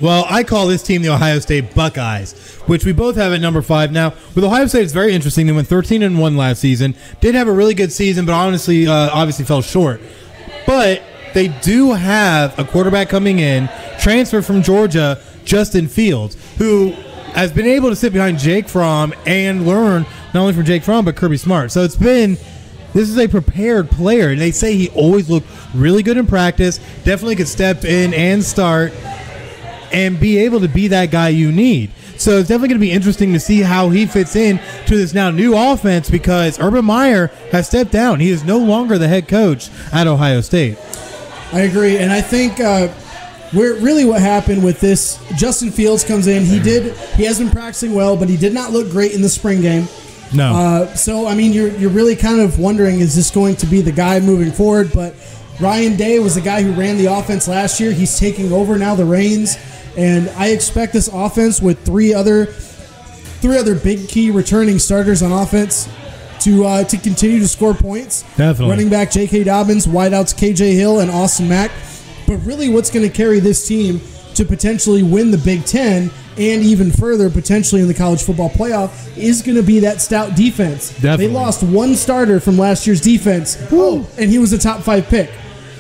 B: Well, I call this team the Ohio State Buckeyes, which we both have at number 5. Now, with Ohio State, it's very interesting. They went 13-1 last season. Did have a really good season, but honestly, obviously fell short. But they do have a quarterback coming in, transfer from Georgia, Justin Fields, who has been able to sit behind Jake Fromm and learn not only from Jake Fromm, but Kirby Smart. So this is a prepared player, and they say he always looked really good in practice, definitely could step in and start and be able to be that guy you need. So it's definitely going to be interesting to see how he fits in to this now new offense because Urban Meyer has stepped down. He is no longer the head coach at Ohio State.
C: I agree, and I think what happened with this, Justin Fields comes in. He has been practicing well, but he did not look great in the spring game.
B: No.
C: So I mean, you're really kind of wondering, is this going to be the guy moving forward? But Ryan Day was the guy who ran the offense last year. He's taking over now the reins, and I expect this offense with three other big key returning starters on offense to continue to score points.
B: Definitely.
C: Running back J.K. Dobbins, wideouts KJ Hill and Austin Mack. But really what's going to carry this team to potentially win the Big Ten and even further potentially in the college football playoff is going to be that stout defense.
B: Definitely.
C: They lost one starter from last year's defense, and he was a top 5 pick.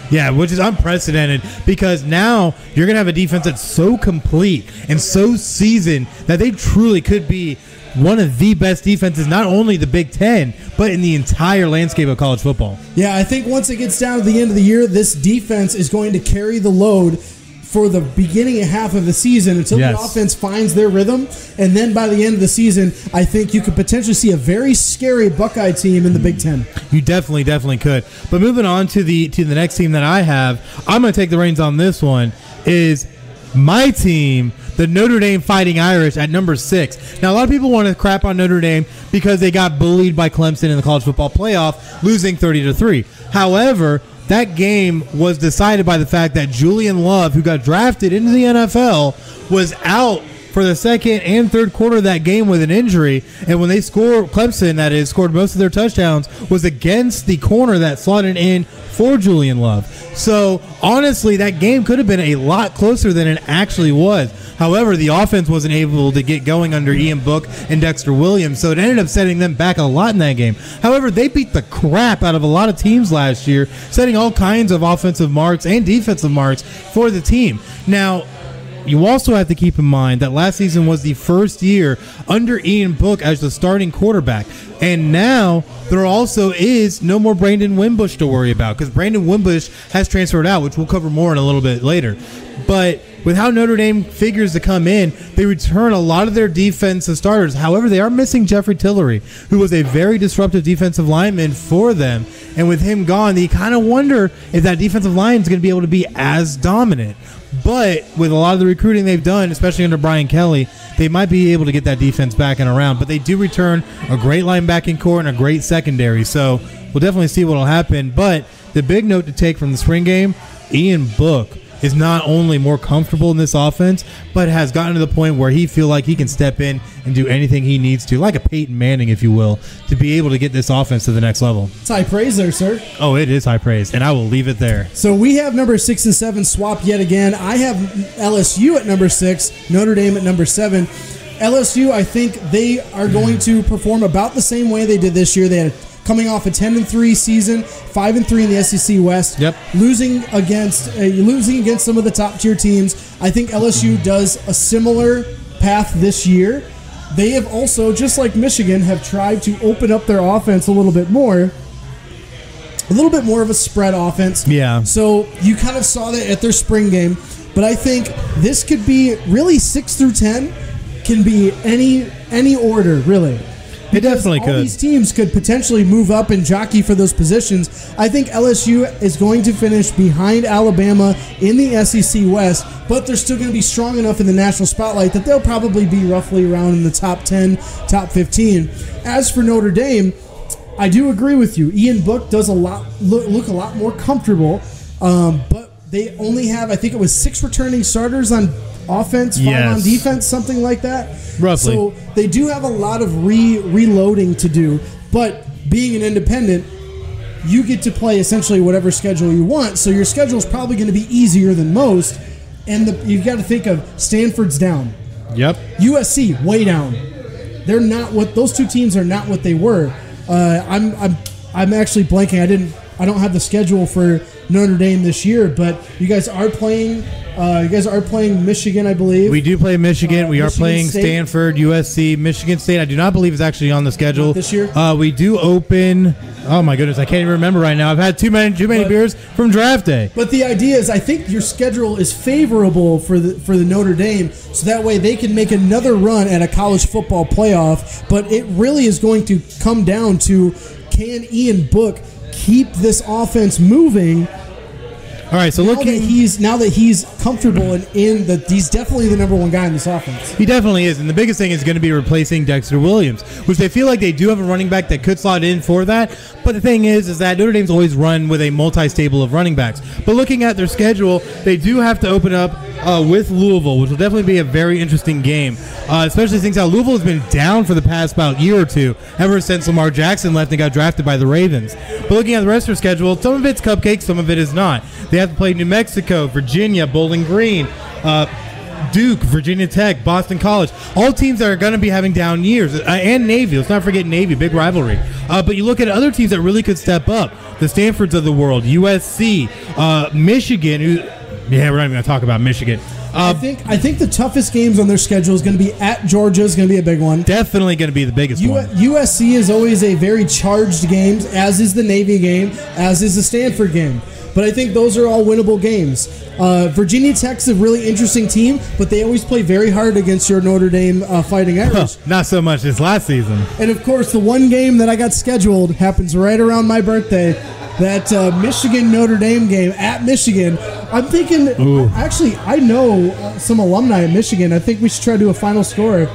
B: Yeah, which is unprecedented because now you're going to have a defense that's so complete and so seasoned that they truly could be one of the best defenses, not only the Big Ten, but in the entire landscape of college football.
C: Yeah, I think once it gets down to the end of the year, this defense is going to carry the load for the beginning half of the season until the offense finds their rhythm. And then by the end of the season, I think you could potentially see a very scary Buckeye team in the Big Ten.
B: You definitely could. But moving on to the next team that I have, I'm going to take the reins on this one, is my team, the Notre Dame Fighting Irish at number 6. Now, a lot of people want to crap on Notre Dame because they got bullied by Clemson in the college football playoff, losing 30-3. However, that game was decided by the fact that Julian Love, who got drafted into the NFL, was out for the second and third quarter of that game with an injury. And when they scored, Clemson, that is, scored most of their touchdowns, was against the corner that slotted in for Julian Love. So, honestly, that game could have been a lot closer than it actually was. However, the offense wasn't able to get going under Ian Book and Dexter Williams, so it ended up setting them back a lot in that game. However, they beat the crap out of a lot of teams last year, setting all kinds of offensive marks and defensive marks for the team. Now, you also have to keep in mind that last season was the first year under Ian Book as the starting quarterback. And now there also is no more Brandon Wimbush to worry about because Brandon Wimbush has transferred out, which we'll cover more in a little bit later. But with how Notre Dame figures to come in, they return a lot of their defensive starters. However, they are missing Jeffrey Tillery, who was a very disruptive defensive lineman for them. And with him gone, you kind of wonder if that defensive line is going to be able to be as dominant. But with a lot of the recruiting they've done, especially under Brian Kelly, they might be able to get that defense back and around. But they do return a great linebacking core and a great secondary. So we'll definitely see what will happen. But the big note to take from the spring game, Ian Book is not only more comfortable in this offense, but has gotten to the point where he feels like he can step in and do anything he needs to, like a Peyton Manning, if you will, to be able to get this offense to the next level.
C: It's high praise there, sir.
B: Oh, it is high praise, and I will leave it there.
C: So we have number 6 and 7 swapped yet again. I have LSU at number 6, Notre Dame at number 7. LSU, I think they are going to perform about the same way they did this year. They had coming off a 10-3 season, 5-3 in the SEC West.
B: Yep.
C: Losing against some of the top tier teams. I think LSU does a similar path this year. They have also, just like Michigan, have tried to open up their offense a little bit more of a spread offense.
B: Yeah.
C: So you kind of saw that at their spring game, but I think this could be really 6 through 10 can be any order really.
B: It definitely could.
C: All these teams could potentially move up and jockey for those positions. I think LSU is going to finish behind Alabama in the SEC West, but they're still going to be strong enough in the national spotlight that they'll probably be roughly around in the top 10, top 15. As for Notre Dame, I do agree with you. Ian Book does look a lot more comfortable, but they only have, I think it was 6 returning starters on offense, 5 on defense, something like that.
B: Roughly.
C: So they do have a lot of reloading to do, but being an independent, you get to play essentially whatever schedule you want, so your schedule is probably going to be easier than most, and you've got to think of Stanford's down.
B: Yep.
C: USC, way down. They're not what those two teams are not what they were. I'm actually blanking. I don't have the schedule for Notre Dame this year, but you guys are playing. Michigan, I believe.
B: We do play Michigan. We are playing
C: State.
B: Stanford, USC, Michigan State. I do not believe is actually on the schedule
C: this year.
B: We do open. Oh my goodness, I can't even remember right now. I've had too many beers from draft day.
C: But the idea is, I think your schedule is favorable for the Notre Dame, so that way they can make another run at a college football playoff. But it really is going to come down to, can Ian Book keep this offense moving?
B: All right, so
C: now that he's comfortable and he's definitely the number one guy in this offense.
B: He definitely is, and the biggest thing is going to be replacing Dexter Williams, which they feel like they do have a running back that could slot in for that. But the thing is that Notre Dame's always run with a multi-stable of running backs. But looking at their schedule, they do have to open up with Louisville, which will definitely be a very interesting game, especially since how Louisville has been down for the past about year or two, ever since Lamar Jackson left and got drafted by the Ravens. But looking at the rest of their schedule, some of it's cupcakes, some of it is not. They have to play New Mexico, Virginia, Bowling Green, Duke, Virginia Tech, Boston College, all teams that are going to be having down years, and Navy. Let's not forget Navy, big rivalry. But you look at other teams that really could step up, the Stanfords of the world, USC, Michigan. We're not even going to talk about Michigan.
C: I think the toughest games on their schedule is going to be at Georgia. Is going to be a big one.
B: Definitely going to be the biggest one.
C: USC is always a very charged game, as is the Navy game, as is the Stanford game. but I think those are all winnable games. Virginia Tech's a really interesting team, but they always play very hard against your Notre Dame Fighting Irish.
B: Not so much this last season.
C: And of course, the one game that I got scheduled happens right around my birthday. That Michigan-Notre Dame game at Michigan. I'm thinking, actually, I know some alumni at Michigan. I think we should try to do a final score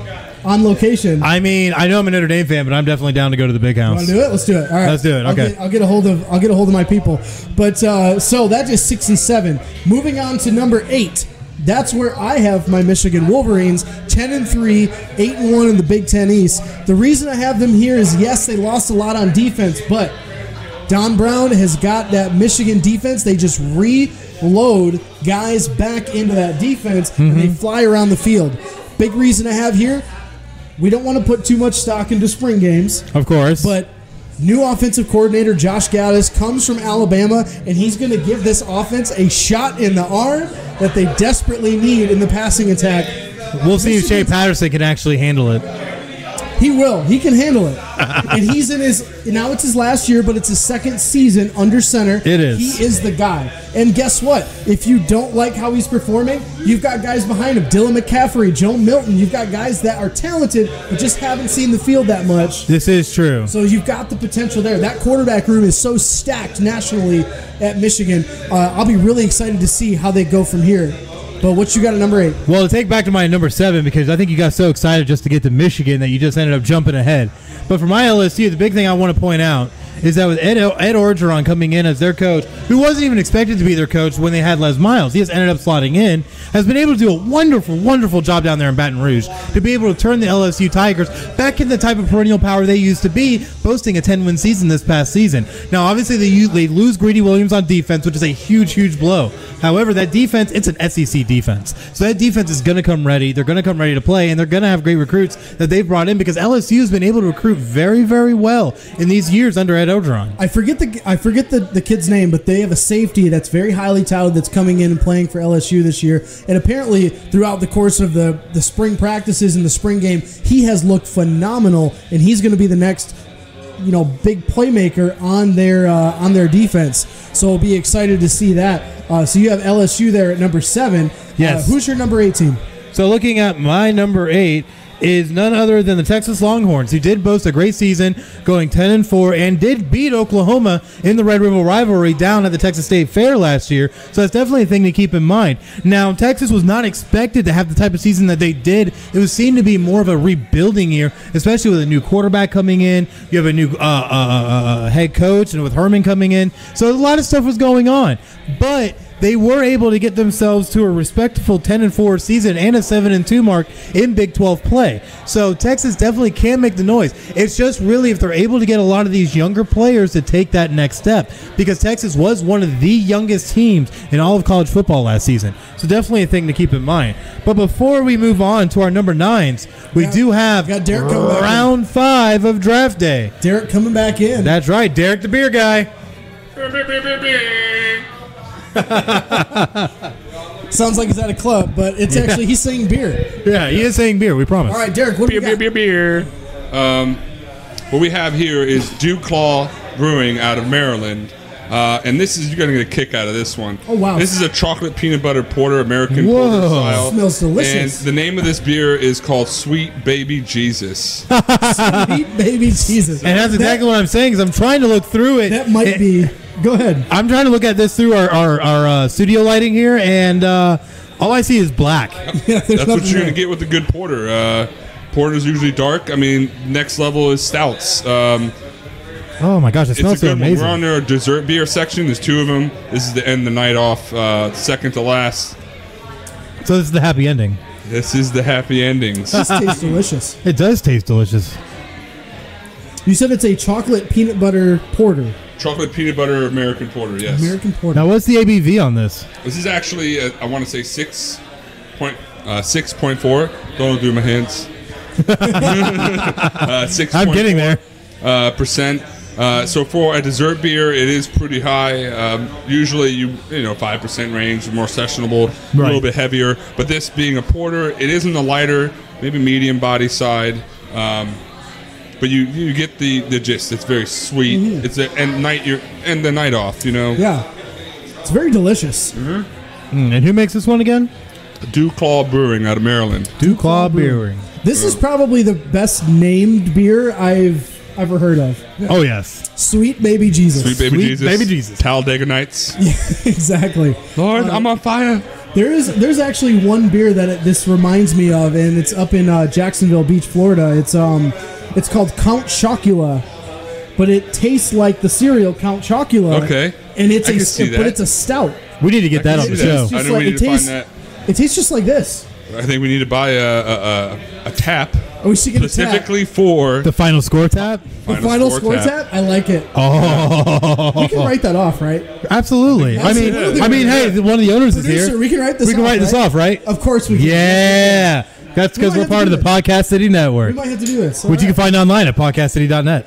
C: on location.
B: I mean, I know I'm a Notre Dame fan, but I'm definitely down to go to the big house.
C: Want to do it? Let's do it. All right,
B: let's do it. Okay,
C: I'll get a hold of my people. But so that is 67. Moving on to number 8. That's where I have my Michigan Wolverines, 10-3, 8-1 in the Big Ten East. The reason I have them here is, yes, they lost a lot on defense, but Don Brown has got that Michigan defense. They just reload guys back into that defense, and they fly around the field. Big reason I have here, we don't want to put too much stock into spring games.
B: Of course.
C: But new offensive coordinator Josh Gaddis comes from Alabama, and he's going to give this offense a shot in the arm that they desperately need in the passing attack.
B: We'll see if Shea Patterson can actually handle it.
C: He will. He can handle it. And he's in now it's his last year, but it's his second season under center.
B: It is.
C: He is the guy. And guess what? If you don't like how he's performing, you've got guys behind him. Dylan McCaffrey, Joe Milton. You've got guys that are talented, but just haven't seen the field that much.
B: This is true.
C: So you've got the potential there. That quarterback room is so stacked nationally at Michigan. I'll be really excited to see how they go from here. But what you got at number 8?
B: Well, to take back to my number 7, because I think you got so excited just to get to Michigan that you just ended up jumping ahead. But for my LSU, the big thing I want to point out is that with Ed Orgeron coming in as their coach, who wasn't even expected to be their coach when they had Les Miles, he just ended up slotting in, has been able to do a wonderful, wonderful job down there in Baton Rouge to be able to turn the LSU Tigers back in the type of perennial power they used to be, boasting a 10-win season this past season. Now, obviously, they lose Greedy Williams on defense, which is a huge, huge blow. However, that defense, it's an SEC defense. So that defense is going to come ready. They're going to come ready to play, and they're going to have great recruits that they've brought in because LSU has been able to recruit very, very well in these years under Ed Orgeron.
C: I forget the kid's name, but they have a safety that's very highly touted that's coming in and playing for LSU this year. And apparently, throughout the course of the spring practices and the spring game, he has looked phenomenal, and he's going to be the next big playmaker on their defense. So we'll be excited to see that. So you have LSU there at number 7.
B: Yes.
C: Who's your number 8 team?
B: So looking at my number 8 is none other than the Texas Longhorns, who did boast a great season, going 10-4, and did beat Oklahoma in the Red River rivalry down at the Texas State Fair last year. So that's definitely a thing to keep in mind. Now, Texas was not expected to have the type of season that they did. It was seen to be more of a rebuilding year, especially with a new quarterback coming in. You have a new head coach, and with Herman coming in. So a lot of stuff was going on. But they were able to get themselves to a respectful 10-4 season and a 7-2 mark in Big 12 play. So Texas definitely can make the noise. It's just really if they're able to get a lot of these younger players to take that next step, because Texas was one of the youngest teams in all of college football last season. So definitely a thing to keep in mind. But before we move on to our number 9s, we do have round 5 of draft day.
C: Derek coming back in.
B: That's right, Derek the beer guy.
C: Sounds like he's at a club, but it's actually he's saying beer.
B: Yeah, he is saying beer. We promise.
C: All right, Derek, what do we got?
D: Beer. What we have here is Dew Claw Brewing out of Maryland, and you're gonna get a kick out of this one.
C: Oh wow!
D: This is a chocolate peanut butter porter, American porter style.
C: Smells delicious.
D: And the name of this beer is called Sweet Baby Jesus.
C: Sweet Baby Jesus.
B: And that's exactly what I'm saying. Is I'm trying to look through it.
C: That might be. Go ahead.
B: I'm trying to look at this through our studio lighting here, and all I see is black.
D: That's what you're going to get with a good porter. Porter's usually dark. I mean, next level is stouts.
B: Oh, my gosh, it smells so amazing.
D: We're on their dessert beer section. There's 2 of them. This is the end of the night off, second to last.
B: So this is the happy ending.
D: This is the happy endings.
C: This tastes delicious.
B: It does taste delicious.
C: You said it's a chocolate peanut butter porter.
D: Chocolate peanut butter American porter, yes.
C: American porter.
B: Now, what's the ABV on this?
D: This is actually, I want to say 6.4. Don't do my hands. 6.
B: I'm getting there.
D: Percent. So for a dessert beer, it is pretty high. Usually, 5% range, more sessionable, a little bit heavier. But this being a porter, it is in the lighter, maybe medium body side. But you get the gist. It's very sweet. Mm-hmm. It's end the night off.
C: Yeah. It's very delicious.
B: And who makes this one again?
D: Dewclaw Brewing out of Maryland.
B: Dewclaw Brewing.
C: This is probably the best named beer I've ever heard of.
B: Oh, yes.
C: Sweet Baby Jesus.
D: Sweet Baby
B: Jesus.
D: Talladega Nights.
C: Yeah, exactly.
D: Lord, I'm on fire.
C: There's actually one beer that this reminds me of, and it's up in Jacksonville Beach, Florida. It's called Count Chocula, but it tastes like the cereal Count Chocula.
D: Okay.
C: And it's
D: but
C: it's a stout.
B: We need to get that on the show.
D: I know we need to find that.
C: It tastes just like this.
D: I think we need to buy a tap.
C: We should get
D: specifically for
B: the Final Score tap.
C: The Final Score tap. I like it.
B: Oh,
C: we can write that off, right?
B: Absolutely. I mean, hey, one of the owners is here.
C: We can write this.
B: We can write this off, right?
C: Of course we can.
B: Yeah, that's because we're part of the Podcast City Network.
C: We might have to do this,
B: which you can find online at podcastcity.net.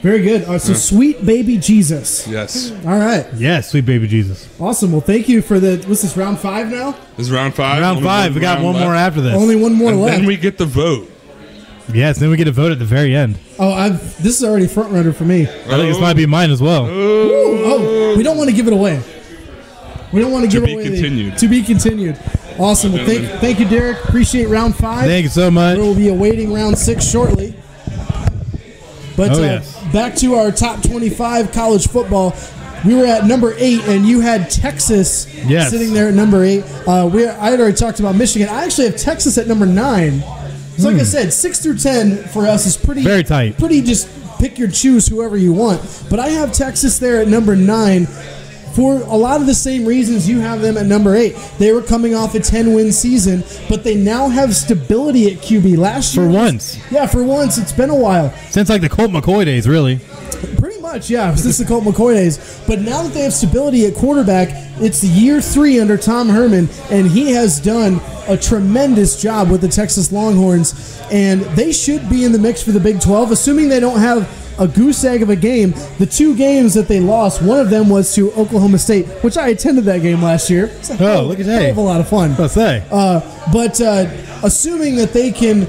C: Very good. So Sweet Baby Jesus.
D: Yes.
C: All right.
B: Yes, Sweet Baby Jesus.
C: Awesome. Well, thank you for the. What's this, round 5 now?
D: This is round 5.
B: Round 5. We got one more after this.
C: Only one more left.
D: Then we get the vote.
B: Yes, then we get a vote at the very end.
C: Oh, this is already front runner for me.
B: I think this might be mine as well.
C: Oh, we don't want to give it away. We don't want to give it away. To be continued. Awesome. Well, thank you, Derek. Appreciate round 5.
B: Thank you so much.
C: We will be awaiting round 6 shortly. But back to our top 25 college football. We were at number 8, and you had Texas sitting there at number 8. I had already talked about Michigan. I actually have Texas at number 9. So like I said, 6 through 10 for us is pretty
B: very tight.
C: Pretty just pick your choose whoever you want. But I have Texas there at number 9 for a lot of the same reasons you have them at number 8. They were coming off a 10-win season, but they now have stability at QB. Last year,
B: for once.
C: Yeah, for once. It's been a while.
B: Since like the Colt McCoy days, really.
C: Pretty much, yeah. Since the Colt McCoy days. But now that they have stability at quarterback, it's year 3 under Tom Herman, and he has done a tremendous job with the Texas Longhorns, and they should be in the mix for the Big 12, assuming they don't have a goose egg of a game. The 2 games that they lost, one of them was to Oklahoma State, which I attended that game last year.
B: Look at that.
C: A lot of fun.
B: Let's say.
C: But assuming that they can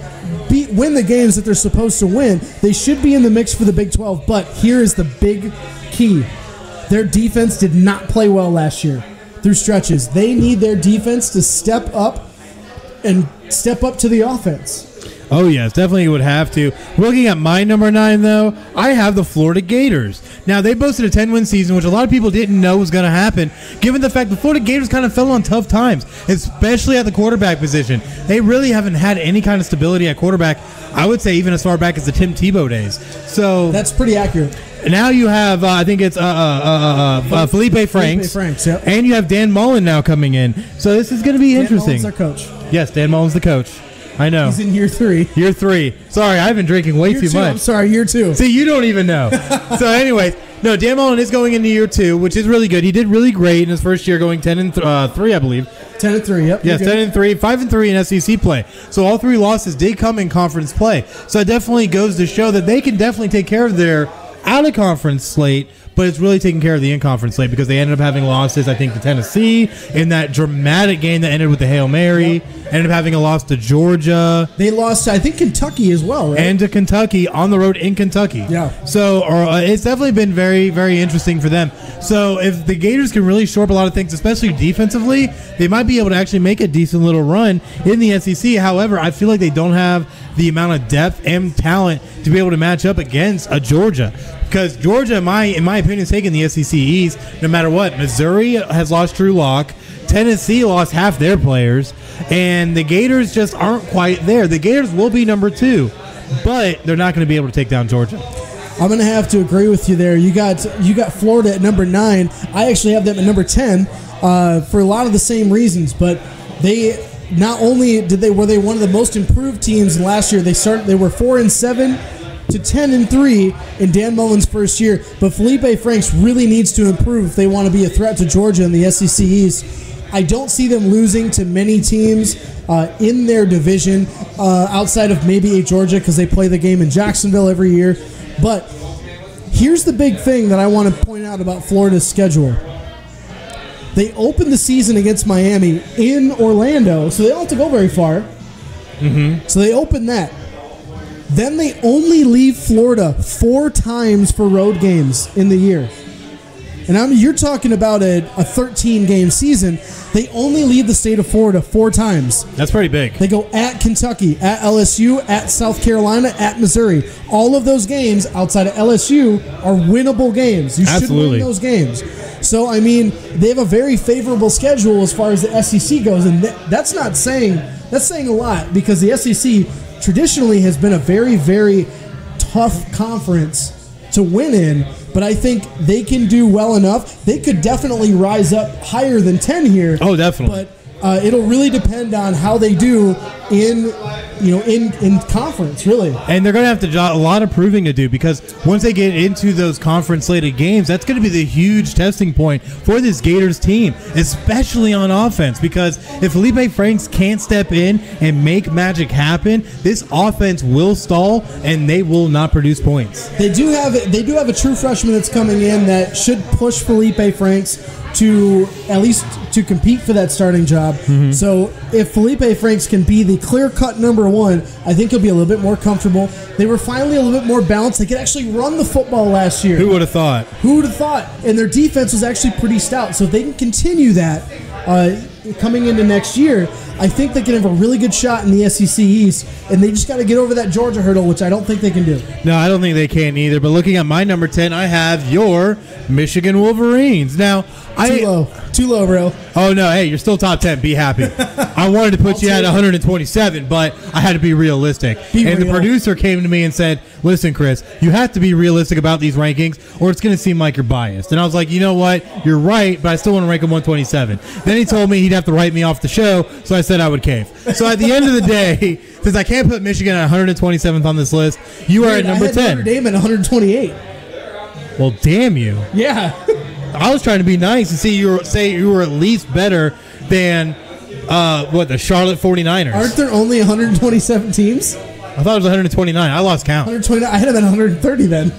C: win the games that they're supposed to win, they should be in the mix for the Big 12. But here is the big key. Their defense did not play well last year through stretches. They need their defense to step up to the offense.
B: Oh, yes, definitely would have to. Looking at my number 9, though, I have the Florida Gators. Now, they boasted a 10-win season, which a lot of people didn't know was going to happen, given the fact the Florida Gators kind of fell on tough times, especially at the quarterback position. They really haven't had any kind of stability at quarterback, I would say even as far back as the Tim Tebow days. So
C: that's pretty accurate.
B: Now you have, I think it's Felipe Franks.
C: Yep.
B: And you have Dan Mullen now coming in. So this is going to be interesting.
C: Dan Mullen's our coach.
B: Yes, Dan Mullen's the coach. I know.
C: He's in year 3.
B: Year 3. Sorry, I've been drinking way too much.
C: I'm sorry, year 2.
B: See, you don't even know. So anyways, no, Dan Mullen is going into year 2, which is really good. He did really great in his first year, going 10-3, I believe.
C: 10-3, yep.
B: Yes, 10-3, 5-3 in SEC play. So all 3 losses did come in conference play. So it definitely goes to show that they can definitely take care of their out-of-conference slate, but it's really taking care of the in-conference slate because they ended up having losses, I think, to Tennessee in that dramatic game that ended with the Hail Mary. Yep. Ended up having a loss to Georgia.
C: They lost, I think, Kentucky as well, right?
B: And to Kentucky on the road in Kentucky.
C: Yeah.
B: So it's definitely been very, very interesting for them. So if the Gators can really shore up a lot of things, especially defensively, they might be able to actually make a decent little run in the SEC. However, I feel like they don't have the amount of depth and talent to be able to match up against a Georgia. Because Georgia, in my opinion, is taking the SEC East no matter what. Missouri has lost Drew Lock. Tennessee lost half their players. And the Gators just aren't quite there. The Gators will be number 2, but they're not going to be able to take down Georgia.
C: I'm going to have to agree with you there. You got Florida at number 9. I actually have them at number 10 for a lot of the same reasons. But they not only were they one of the most improved teams last year. They were 4-7 to 10-3 in Dan Mullen's first year. But Felipe Franks really needs to improve if they want to be a threat to Georgia in the SEC East. I don't see them losing to many teams in their division outside of maybe a Georgia because they play the game in Jacksonville every year. But here's the big thing that I want to point out about Florida's schedule. They opened the season against Miami in Orlando, so they don't have to go very far. Mm-hmm. So they opened that. Then they only leave Florida 4 times for road games in the year. And you're talking about a 13-game season. They only leave the state of Florida 4 times.
B: That's pretty big.
C: They go at Kentucky, at LSU, at South Carolina, at Missouri. All of those games outside of LSU are winnable games. You should win those games. So, I mean, they have a very favorable schedule as far as the SEC goes, and that's saying a lot, because the SEC traditionally has been a very, very tough conference to win in, but I think they can do well enough. They could definitely rise up higher than 10 here.
B: Oh, definitely.
C: But it'll really depend on how they do in conference, really.
B: And they're going to have a lot of proving to do, because once they get into those conference-slated games, that's going to be the huge testing point for this Gators team, especially on offense, because if Felipe Franks can't step in and make magic happen, this offense will stall, and they will not produce points.
C: They do have a true freshman that's coming in that should push Felipe Franks to at least to compete for that starting job. Mm-hmm. So if Felipe Franks can be the clear-cut number 1, I think he'll be a little bit more comfortable. They were finally a little bit more balanced. They could actually run the football last year.
B: Who would have thought?
C: Who would have thought? And their defense was actually pretty stout. So if they can continue that coming into next year, I think they can have a really good shot in the SEC East, and they just got to get over that Georgia hurdle, which I don't think they can do.
B: No, I don't think they can either. But looking at my number 10, I have your Michigan Wolverines. Now,
C: Too low, bro.
B: Oh, no. Hey, you're still top 10. Be happy. I wanted to put you at 127, but I had to be realistic. The producer came to me and said, listen, Chris, you have to be realistic about these rankings, or it's going to seem like you're biased. And I was like, you know what? You're right, but I still want to rank them 127. Then he told me he'd have to write me off the show, so I said I would cave. So at the end of the day, since I can't put Michigan at 127th on this list, you are at number 10.
C: Notre Dame at 128.
B: Well, damn you.
C: Yeah.
B: I was trying to be nice and say you were at least better than the Charlotte 49ers.
C: Aren't there only 127 teams?
B: I thought it was 129. I lost count.
C: 129. I had them at 130 then.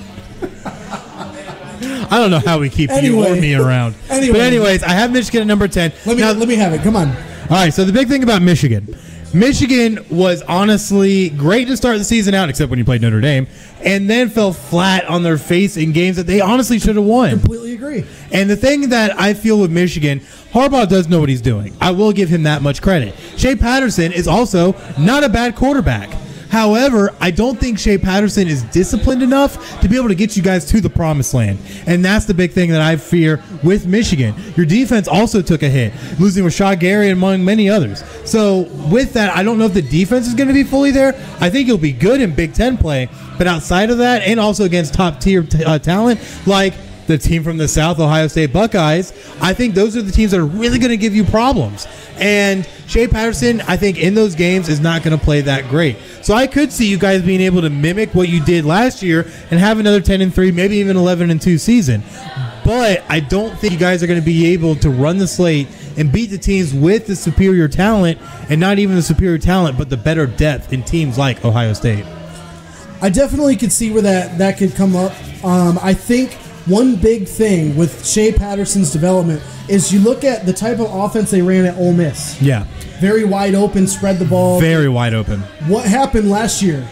B: I don't know how we keep you or me around. But anyways, I have Michigan at number 10.
C: Let me have it. Come on.
B: All right, so the big thing about Michigan. Michigan was honestly great to start the season out, except when you played Notre Dame, and then fell flat on their face in games that they honestly should have won.
C: Completely agree.
B: And the thing that I feel with Michigan, Harbaugh does know what he's doing. I will give him that much credit. Shea Patterson is also not a bad quarterback. However, I don't think Shea Patterson is disciplined enough to be able to get you guys to the promised land. And that's the big thing that I fear with Michigan. Your defense also took a hit, losing Rashad Gary among many others. So with that, I don't know if the defense is going to be fully there. I think he'll be good in Big Ten play. But outside of that, and also against top-tier talent, like the team from the South, Ohio State Buckeyes, I think those are the teams that are really going to give you problems. And Shea Patterson, I think, in those games is not going to play that great. So I could see you guys being able to mimic what you did last year and have another 10-3, maybe even 11-2 season. But I don't think you guys are going to be able to run the slate and beat the teams with the superior talent, and not even the superior talent, but the better depth in teams like Ohio State.
C: I definitely could see where that could come up. I think one big thing with Shea Patterson's development is you look at the type of offense they ran at Ole Miss.
B: Yeah.
C: Very wide open, spread the ball.
B: Very wide open.
C: What happened last year?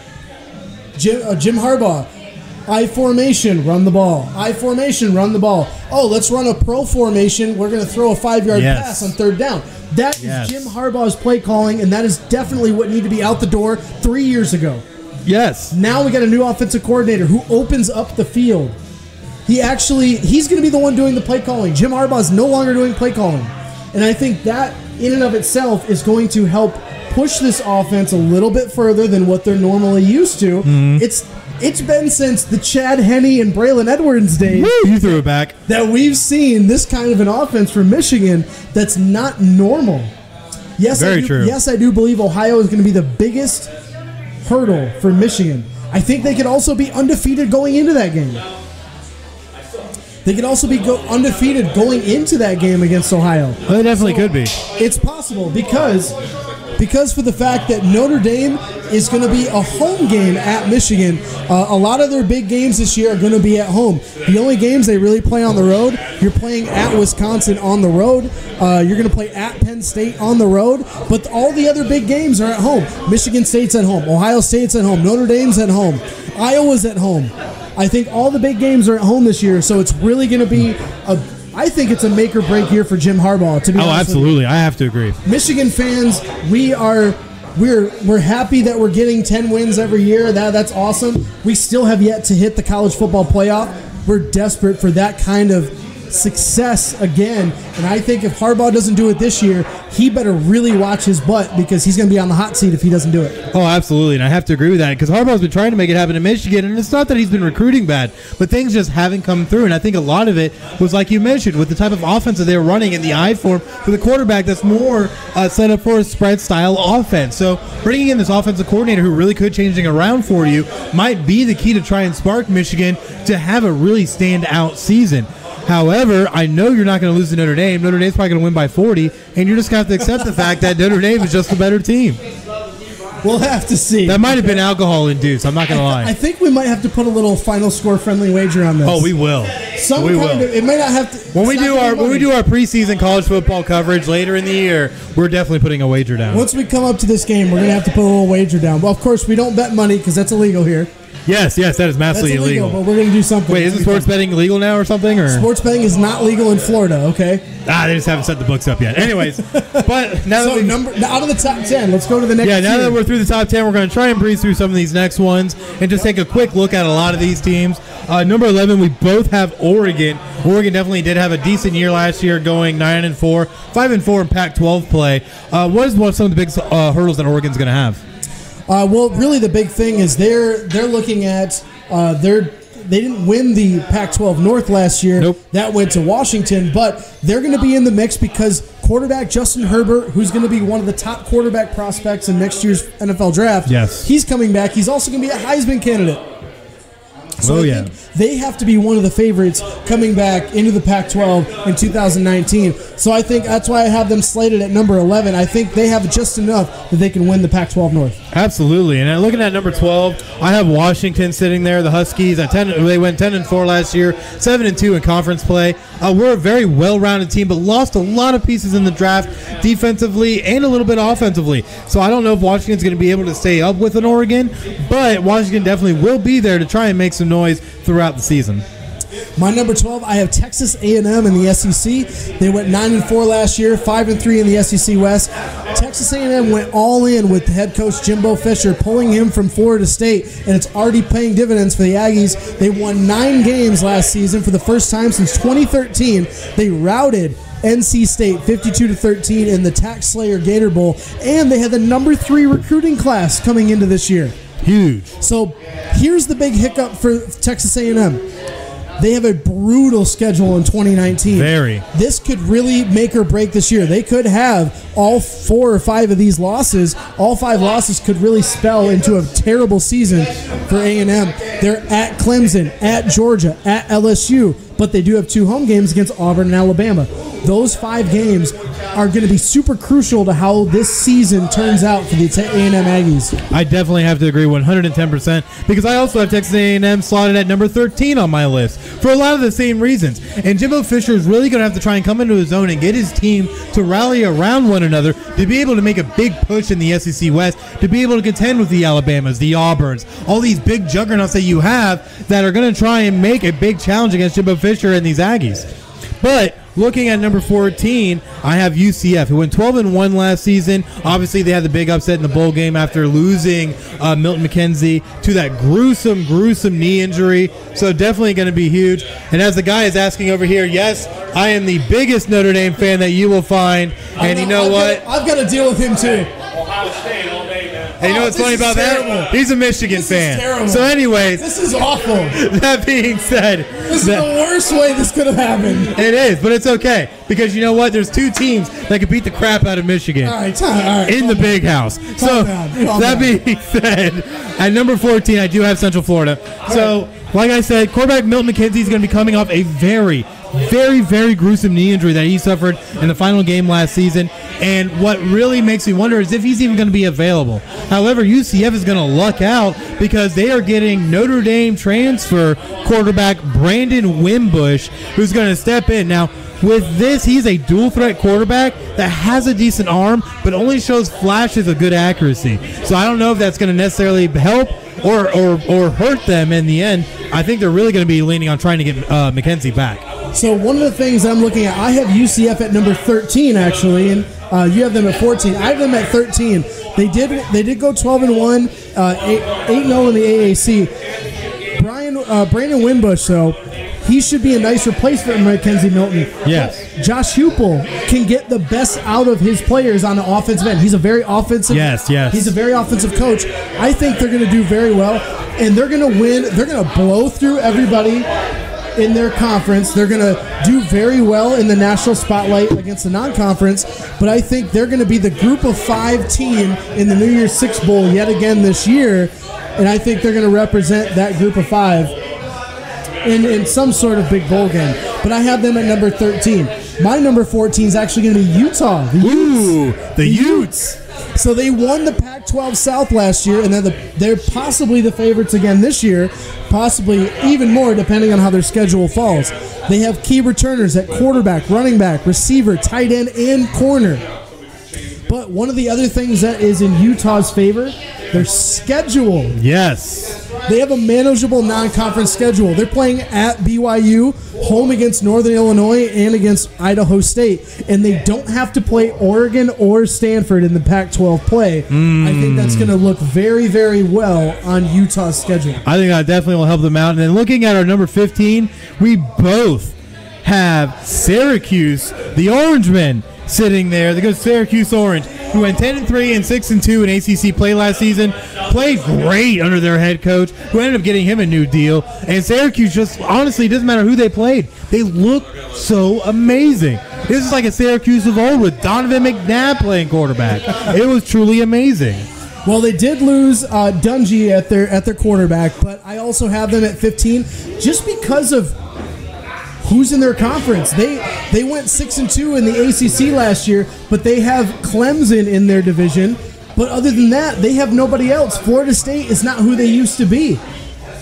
C: Jim Harbaugh, I formation, run the ball. I formation, run the ball. Oh, let's run a pro formation. We're going to throw a 5-yard pass on 3rd down. That is Jim Harbaugh's play calling, and that is definitely what needed to be out the door 3 years ago.
B: Yes.
C: Now we got a new offensive coordinator who opens up the field. He's going to be the one doing the play calling. Jim Harbaugh is no longer doing play calling. And I think that in and of itself is going to help push this offense a little bit further than what they're normally used to. Mm-hmm. It's been since the Chad Henne and Braylon Edwards days.
B: Woo, you threw it back.
C: That we've seen this kind of an offense from Michigan that's not normal. Yes,
B: Very true.
C: Yes, I do believe Ohio is going to be the biggest hurdle for Michigan. I think they could also be undefeated going into that game. They could also be undefeated going into that game against Ohio.
B: Well, they definitely could be.
C: It's possible because for the fact that Notre Dame is going to be a home game at Michigan. A lot of their big games this year are going to be at home. The only games they really play on the road, you're playing at Wisconsin on the road. You're going to play at Penn State on the road. But all the other big games are at home. Michigan State's at home. Ohio State's at home. Notre Dame's at home. Iowa's at home. I think all the big games are at home this year, so it's really going to be I think it's a make or break year for Jim Harbaugh. To be honest,
B: absolutely, I have to agree.
C: Michigan fans, we're happy that we're getting 10 wins every year. That's awesome. We still have yet to hit the college football playoff. We're desperate for that kind of success again, and I think if Harbaugh doesn't do it this year, he better really watch his butt, because he's going to be on the hot seat if he doesn't do it.
B: Oh, absolutely, and I have to agree with that, because Harbaugh's been trying to make it happen in Michigan, and it's not that he's been recruiting bad, but things just haven't come through, and I think a lot of it was, like you mentioned, with the type of offense that they were running in the I form with a quarterback that's more set up for a spread-style offense. So bringing in this offensive coordinator who really could change things around for you might be the key to try and spark Michigan to have a really stand-out season. However, I know you're not going to lose to Notre Dame. Notre Dame's probably going to win by 40, and you're just going to have to accept the fact that Notre Dame is just a better team.
C: We'll have to see.
B: That might have been alcohol-induced. I'm not going to lie.
C: I think we might have to put a little final score friendly wager on this.
B: Oh, we will.
C: It may not have to.
B: When we do our preseason college football coverage later in the year, we're definitely putting a wager down.
C: Once we come up to this game, we're going to have to put a little wager down. Well, of course, we don't bet money because that's illegal here.
B: Yes, that is massively illegal.
C: But we're going to do something.
B: Wait, isn't sports betting illegal now or something? Or
C: sports betting is not legal in Florida. Okay.
B: They just haven't set the books up yet. Anyways, but now that
C: out of the top 10, let's go to the next.
B: Yeah, now that we're through the top 10, we're going to try and breeze through some of these next ones and just take a quick look at a lot of these teams. Number 11, we both have Oregon. Oregon definitely did have a decent year last year, going 9-4, 5-4 in Pac-12 play. What is some of the big hurdles that Oregon's going to have?
C: Well, really, the big thing is they're looking at they didn't win the Pac-12 North last year.
B: Nope.
C: That went to Washington, but they're going to be in the mix because quarterback Justin Herbert, who's going to be one of the top quarterback prospects in next year's NFL draft,
B: yes,
C: he's coming back. He's also going to be a Heisman candidate. So I think they have to be one of the favorites coming back into the Pac-12 in 2019. So I think that's why I have them slated at number 11. I think they have just enough that they can win the Pac-12 North.
B: Absolutely. And looking at number 12, I have Washington sitting there. The Huskies, they went 10-4 last year, 7-2 in conference play. We're a very well-rounded team, but lost a lot of pieces in the draft defensively and a little bit offensively. So I don't know if Washington's going to be able to stay up with an Oregon, but Washington definitely will be there to try and make some noise throughout the season.
C: My number 12, I have Texas A&M in the SEC. They went 9-4 last year, 5-3 in the SEC West. Texas A&M went all in with head coach Jimbo Fisher, pulling him from Florida State, and it's already paying dividends for the Aggies. They won 9 games last season for the first time since 2013. They routed NC State 52-13 in the Tax Slayer Gator Bowl, and they had the number 3 recruiting class coming into this year.
B: Huge.
C: So here's the big hiccup for Texas A&M. They have a brutal schedule in 2019.
B: Very.
C: This could really make or break this year. They could have all 4 or 5 of these losses. All 5 losses could really spell into a terrible season for A&M. They're at Clemson, at Georgia, at LSU, but they do have 2 home games against Auburn and Alabama. Those 5 games are going to be super crucial to how this season turns out for the A&M Aggies.
B: I definitely have to agree 110% because I also have Texas A&M slotted at number 13 on my list for a lot of the same reasons. And Jimbo Fisher is really going to have to try and come into his own and get his team to rally around one another to be able to make a big push in the SEC West, to be able to contend with the Alabamas, the Auburns, all these big juggernauts that you have that are going to try and make a big challenge against Jimbo Fisher and these Aggies. But looking at number 14, I have UCF, who went 12-1 last season. Obviously, they had the big upset in the bowl game after losing Milton McKenzie to that gruesome knee injury. So definitely going to be huge. And as the guy is asking over here, yes, I am the biggest Notre Dame fan that you will find. And you know what?
C: I've got to deal with him too.
E: Ohio State all day, man.
B: And you know what's funny about that? He's a Michigan fan. So anyways.
C: This is awful.
B: That being said.
C: This is the worst way this could have happened.
B: It is, but it's okay. Because you know what? There's 2 teams that could beat the crap out of Michigan.
C: All right,
B: in the big house. So that being said, at number 14, I do have Central Florida. So, like I said, quarterback Milton McKenzie is going to be coming off a very gruesome knee injury that he suffered in the final game last season. And what really makes me wonder is if he's even going to be available. However, UCF is going to luck out because they are getting Notre Dame transfer quarterback Brandon Wimbush, who's going to step in. Now, with this, he's a dual threat quarterback that has a decent arm, but only shows flashes of good accuracy. So I don't know if that's going to necessarily help or hurt them in the end. I think they're really going to be leaning on trying to get McKenzie back.
C: So one of the things I'm looking at, I have UCF at number 13 actually, and you have them at 14. I have them at 13. They did go 12-1, 8-0 in the AAC. Brandon Wimbush, though, he should be a nice replacement for Mackenzie Milton.
B: Yes.
C: Josh Hupel can get the best out of his players on the offensive end. He's a very offensive.
B: Yes.
C: He's a very offensive coach. I think they're going to do very well, and they're going to win. They're going to blow through everybody in their conference. They're going to do very well in the national spotlight against the non-conference, but I think they're going to be the group of 5 team in the New Year's Six Bowl yet again this year, and I think they're going to represent that group of 5 in some sort of big bowl game. But I have them at number 13. My number 14 is actually going to be Utah.
B: The Utes.
C: So they won the Pac-12 South last year, and they're possibly the favorites again this year, possibly even more depending on how their schedule falls. They have key returners at quarterback, running back, receiver, tight end, and corner. But one of the other things that is in Utah's favor, their schedule.
B: Yes.
C: They have a manageable non-conference schedule. They're playing at BYU, home against Northern Illinois, and against Idaho State. And they don't have to play Oregon or Stanford in the Pac-12 play. I think that's going to look very, very well on Utah's schedule.
B: I think that definitely will help them out. And then looking at our number 15, we both have Syracuse, the Orangemen, sitting there. They go Syracuse Orange, who went 10-3 and 6-2 in ACC play last season. Played great under their head coach, who ended up getting him a new deal. And Syracuse just, honestly, it doesn't matter who they played. They look so amazing. This is like a Syracuse of old with Donovan McNabb playing quarterback. It was truly amazing.
C: Well, they did lose Dungy at their quarterback, but I also have them at 15 just because of who's in their conference. They went 6-2 in the ACC last year, but they have Clemson in their division. But other than that, they have nobody else. Florida State is not who they used to be.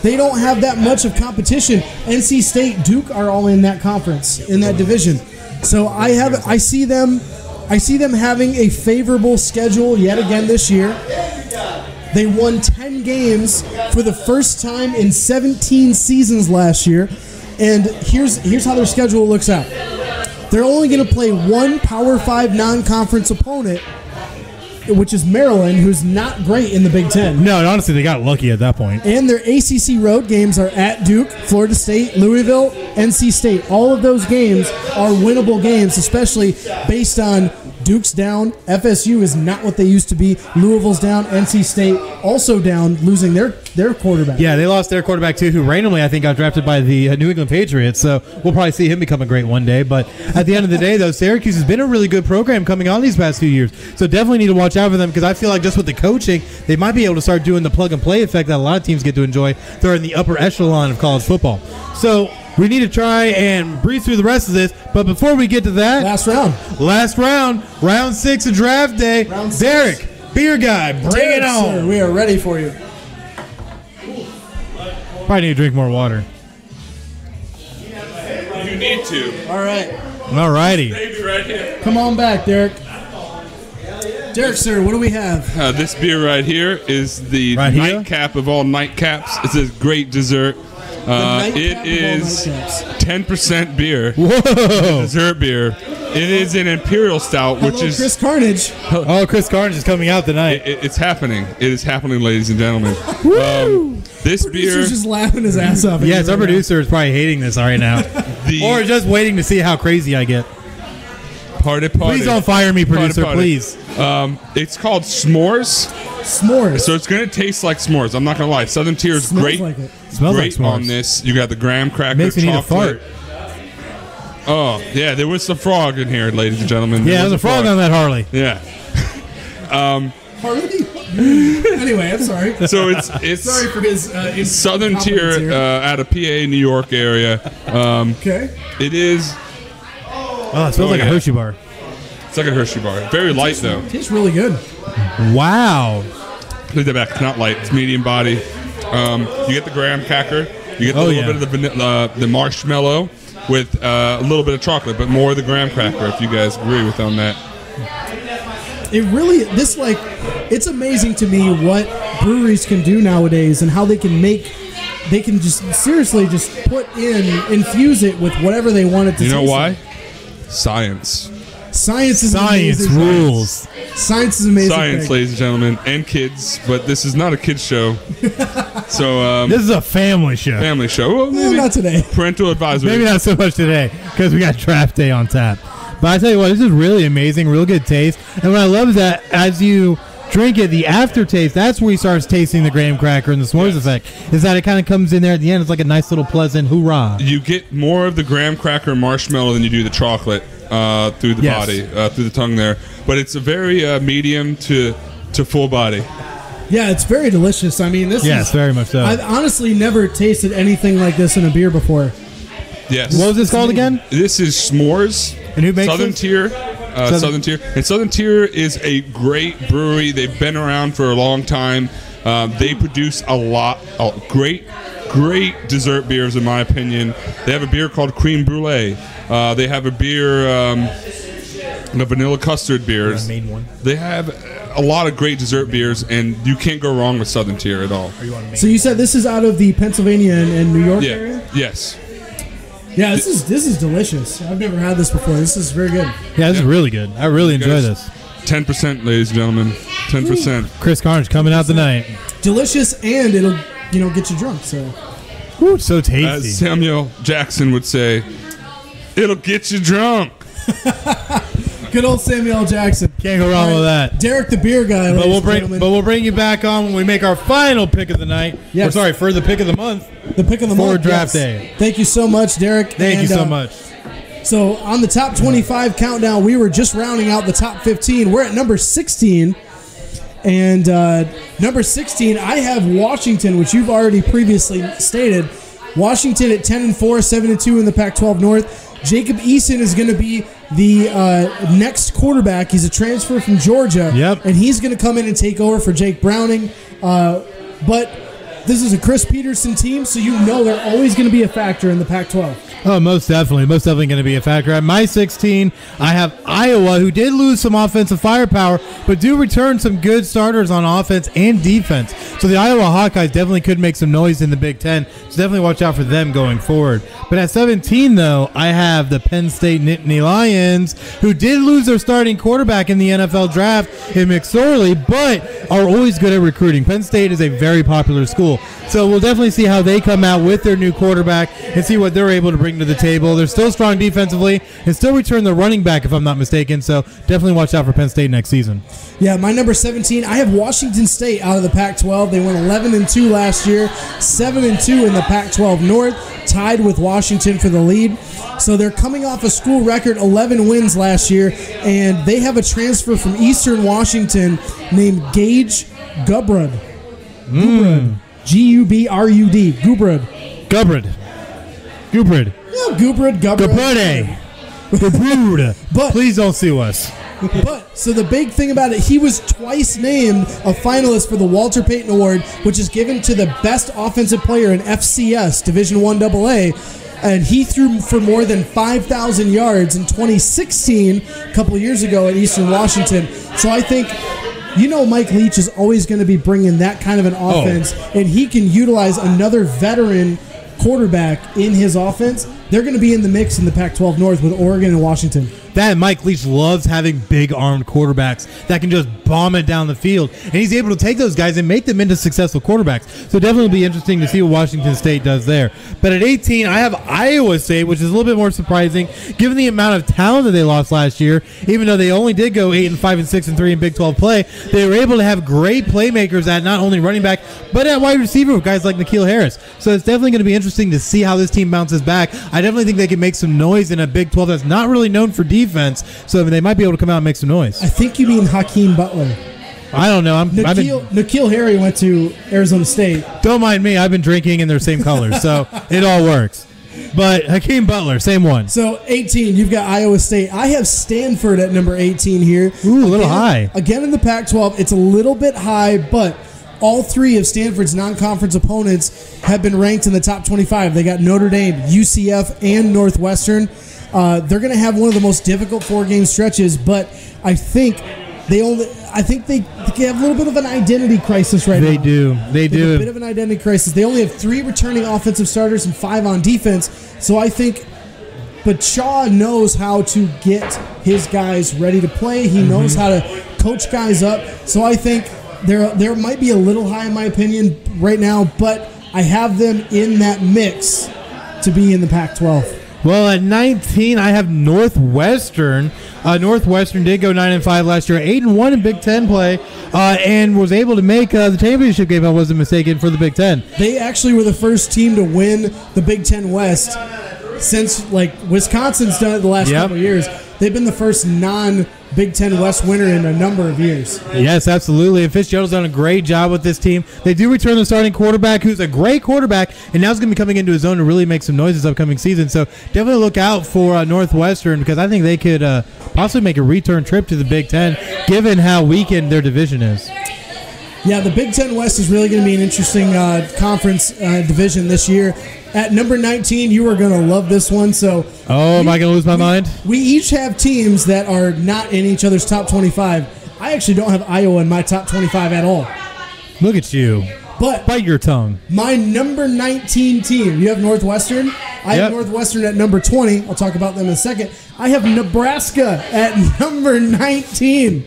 C: They don't have that much of competition. NC State, Duke are all in that conference, in that division. So I see them having a favorable schedule yet again this year. They won 10 games for the first time in 17 seasons last year. And here's how their schedule looks out. They're only going to play one Power 5 non-conference opponent, which is Maryland, who's not great in the Big Ten.
B: No, and honestly, they got lucky at that point.
C: And their ACC road games are at Duke, Florida State, Louisville, NC State. All of those games are winnable games, especially based on Duke's down. FSU is not what they used to be. Louisville's down. NC State also down, losing their quarterback.
B: Yeah, they lost their quarterback too, who randomly I think got drafted by the New England Patriots. So we'll probably see him become a great one day. But at the end of the day, though, Syracuse has been a really good program coming on these past few years. So definitely need to watch out for them because I feel like just with the coaching, they might be able to start doing the plug and play effect that a lot of teams get to enjoy. They're in the upper echelon of college football. So we need to try and breeze through the rest of this. But before we get to that, last round, round 6 of draft day. Derek, beer guy, bring it on.
C: Sir, we are ready for you.
B: Probably need to drink more water.
D: You need to.
C: All right.
B: All righty.
D: Baby right here.
C: Come on back, Derek. Derek, sir, what do we have?
D: This beer right here is the nightcap of all nightcaps. It's a great dessert. It is 10% beer.
B: Whoa.
D: Dessert beer. It is an Imperial Stout, which is
C: Chris Carnage.
B: Oh, Chris Carnage is coming out tonight.
D: It's happening. It is happening, ladies and gentlemen. This beer.
C: He's just laughing his ass off.
B: Yes, our producer is probably hating this right now. Or just waiting to see how crazy I get.
D: Party.
B: Please don't fire me, producer, please.
D: It's called S'mores.
C: S'mores.
D: So it's going to taste like s'mores. I'm not going to lie. Southern Tier is great.
C: Like it.
B: Smells
D: great
B: like s'mores.
D: on this. You got the graham cracker,
B: Makes me need a
D: chocolate.
B: fart.
D: Oh, yeah, there was a frog in here, ladies and gentlemen.
B: Yeah, there's a frog on that Harley.
D: Yeah.
C: Harley? Anyway, I'm sorry.
D: So it's
C: sorry for his
D: Southern Tier out of PA, New York area.
C: Okay.
D: It is.
B: Oh, it smells like a Hershey bar.
D: It's like a Hershey bar. Very light, though.
C: It tastes really good.
B: Wow.
D: Leave that back. It's not light. It's medium body. You get the graham cracker. You get a little bit of the marshmallow. with a little bit of chocolate, but more of the graham cracker, if you guys agree with on that.
C: It really, it's amazing to me what breweries can do nowadays and how they can just seriously just infuse it with whatever they want it to.
D: You know why? Science.
C: Science is amazing.
B: Rules.
C: Science is amazing.
D: Science, ladies and gentlemen, and kids, but this is not a kids show. So
B: this is a family show.
D: Family show. Well, maybe
C: not today.
D: Parental advisory.
B: Maybe not so much today because we got draft day on tap. But I tell you what, this is really amazing, real good taste. And what I love is that as you drink it, the aftertaste, that's where he starts tasting the graham cracker and the s'mores effect, is that it kind of comes in there at the end. It's like a nice little pleasant hoorah.
D: You get more of the graham cracker marshmallow than you do the chocolate through the body, through the tongue there. But it's a very medium to full body.
C: Yeah, it's very delicious. I mean,
B: yes, very much so.
C: I've honestly never tasted anything like this in a beer before.
D: Yes.
B: What was this called again?
D: This is S'mores.
B: And who makes
D: Southern
B: this?
D: Tier. Southern Tier. And Southern Tier is a great brewery. They've been around for a long time. They produce a lot of great dessert beers, in my opinion. They have a beer called Cream Brulee. They have a beer, the vanilla custard beers.
B: Main one.
D: They have a lot of great dessert beers, and you can't go wrong with Southern Tier at all.
C: So you said this is out of the Pennsylvania and New York area?
D: Yes.
C: Yeah, this is delicious. I've never had this before. This is very good.
B: Yeah, this is really good. I really enjoy this.
D: 10%, ladies and gentlemen. 10%.
B: Chris Carnes coming out tonight.
C: Delicious, and it'll get you drunk. So,
B: ooh, so tasty.
D: As Samuel Jackson would say, it'll get you drunk.
C: Good old Samuel L. Jackson.
B: Can't go wrong with that.
C: Derek, the beer guy.
B: But we'll bring you back on when we make our final pick of the night.
C: Yes.
B: Or sorry, for the pick of the month.
C: The pick of the month
B: for draft day.
C: Thank you so much, Derek.
B: Thank you so much.
C: So on the top 25 countdown, we were just rounding out the top 15. We're at number 16. And number 16, I have Washington, which you've already previously stated. Washington at 10-4, 7-2 in the Pac-12 North. Jacob Eason is going to be the next quarterback. He's a transfer from Georgia.
B: Yep.
C: And he's going to come in and take over for Jake Browning. But this is a Chris Peterson team, so you know they're always going to be a factor in the Pac-12.
B: Oh, most definitely going to be a factor. At my 16, I have Iowa, who did lose some offensive firepower, but do return some good starters on offense and defense. So the Iowa Hawkeyes definitely could make some noise in the Big Ten. So definitely watch out for them going forward. But at 17, though, I have the Penn State Nittany Lions, who did lose their starting quarterback in the NFL draft in McSorley, but are always good at recruiting. Penn State is a very popular school. So we'll definitely see how they come out with their new quarterback and see what they're able to bring to the table. They're still strong defensively and still return the running back, if I'm not mistaken. So definitely watch out for Penn State next season.
C: Yeah, my number 17, I have Washington State out of the Pac-12. They went 11-2 last year, 7-2 in the Pac-12 North, tied with Washington for the lead. So they're coming off a school record 11 wins last year, and they have a transfer from Eastern Washington named Gage Gubrud. G-U-B-R-U-D. Gubrud. Yeah, Gubrud. But
B: please don't sue us.
C: But so the big thing about it, he was twice named a finalist for the Walter Payton Award, which is given to the best offensive player in FCS Division I AA. And he threw for more than 5,000 yards in 2016, a couple of years ago at Eastern Washington. So I think, Mike Leach is always going to be bringing that kind of an offense, and he can utilize another veteran quarterback in his offense. They're going to be in the mix in the Pac-12 North with Oregon and Washington. That
B: Mike Leach loves having big-armed quarterbacks that can just bomb it down the field, and he's able to take those guys and make them into successful quarterbacks. So definitely be interesting to see what Washington State does there. But at 18, I have Iowa State, which is a little bit more surprising given the amount of talent that they lost last year. Even though they only did go 8-5 and 6-3 in Big 12 play, they were able to have great playmakers at not only running back but at wide receiver with guys like N'Keal Harris. So it's definitely going to be interesting to see how this team bounces back. I definitely think they can make some noise in a Big 12 that's not really known for defense. So they might be able to come out and make some noise.
C: I think you mean Hakeem Butler.
B: I don't know.
C: N'Keal Harry went to Arizona State.
B: Don't mind me. I've been drinking in their same colors, so it all works. But Hakeem Butler, same one.
C: So 18, you've got Iowa State. I have Stanford at number 18 here.
B: Ooh, a little high.
C: Again in the Pac-12, it's a little bit high, but All three of Stanford's non-conference opponents have been ranked in the top 25. They got Notre Dame, UCF, and Northwestern. They're going to have one of the most difficult 4-game stretches, but I think they have a little bit of an identity crisis right now.
B: They do.
C: A bit of an identity crisis. They only have 3 returning offensive starters and 5 on defense. So I think, but Shaw knows how to get his guys ready to play. He knows how to coach guys up. So I think there might be a little high in my opinion right now, but I have them in that mix to be in the Pac-12.
B: Well, at 19, I have Northwestern. Northwestern did go 9-5 last year, 8-1 in Big Ten play, and was able to make the championship game, if I wasn't mistaken, for the Big Ten.
C: They actually were the first team to win the Big Ten West since, Wisconsin's done it the last couple of years. They've been the first non-Big Ten West winner in a number of years.
B: Yes, absolutely. And Fitzgerald's done a great job with this team. They do return the starting quarterback, who's a great quarterback, and now is going to be coming into his own to really make some noise this upcoming season. So definitely look out for Northwestern, because I think they could possibly make a return trip to the Big Ten, given how weakened their division is.
C: Yeah, the Big Ten West is really going to be an interesting conference division this year. At number 19, you are going to love this one. So,
B: am I going to lose my mind?
C: We each have teams that are not in each other's top 25. I actually don't have Iowa in my top 25 at all.
B: Look at you.
C: But
B: bite your tongue.
C: My number 19 team, you have Northwestern. I have Northwestern at number 20. I'll talk about them in a second. I have Nebraska at number 19.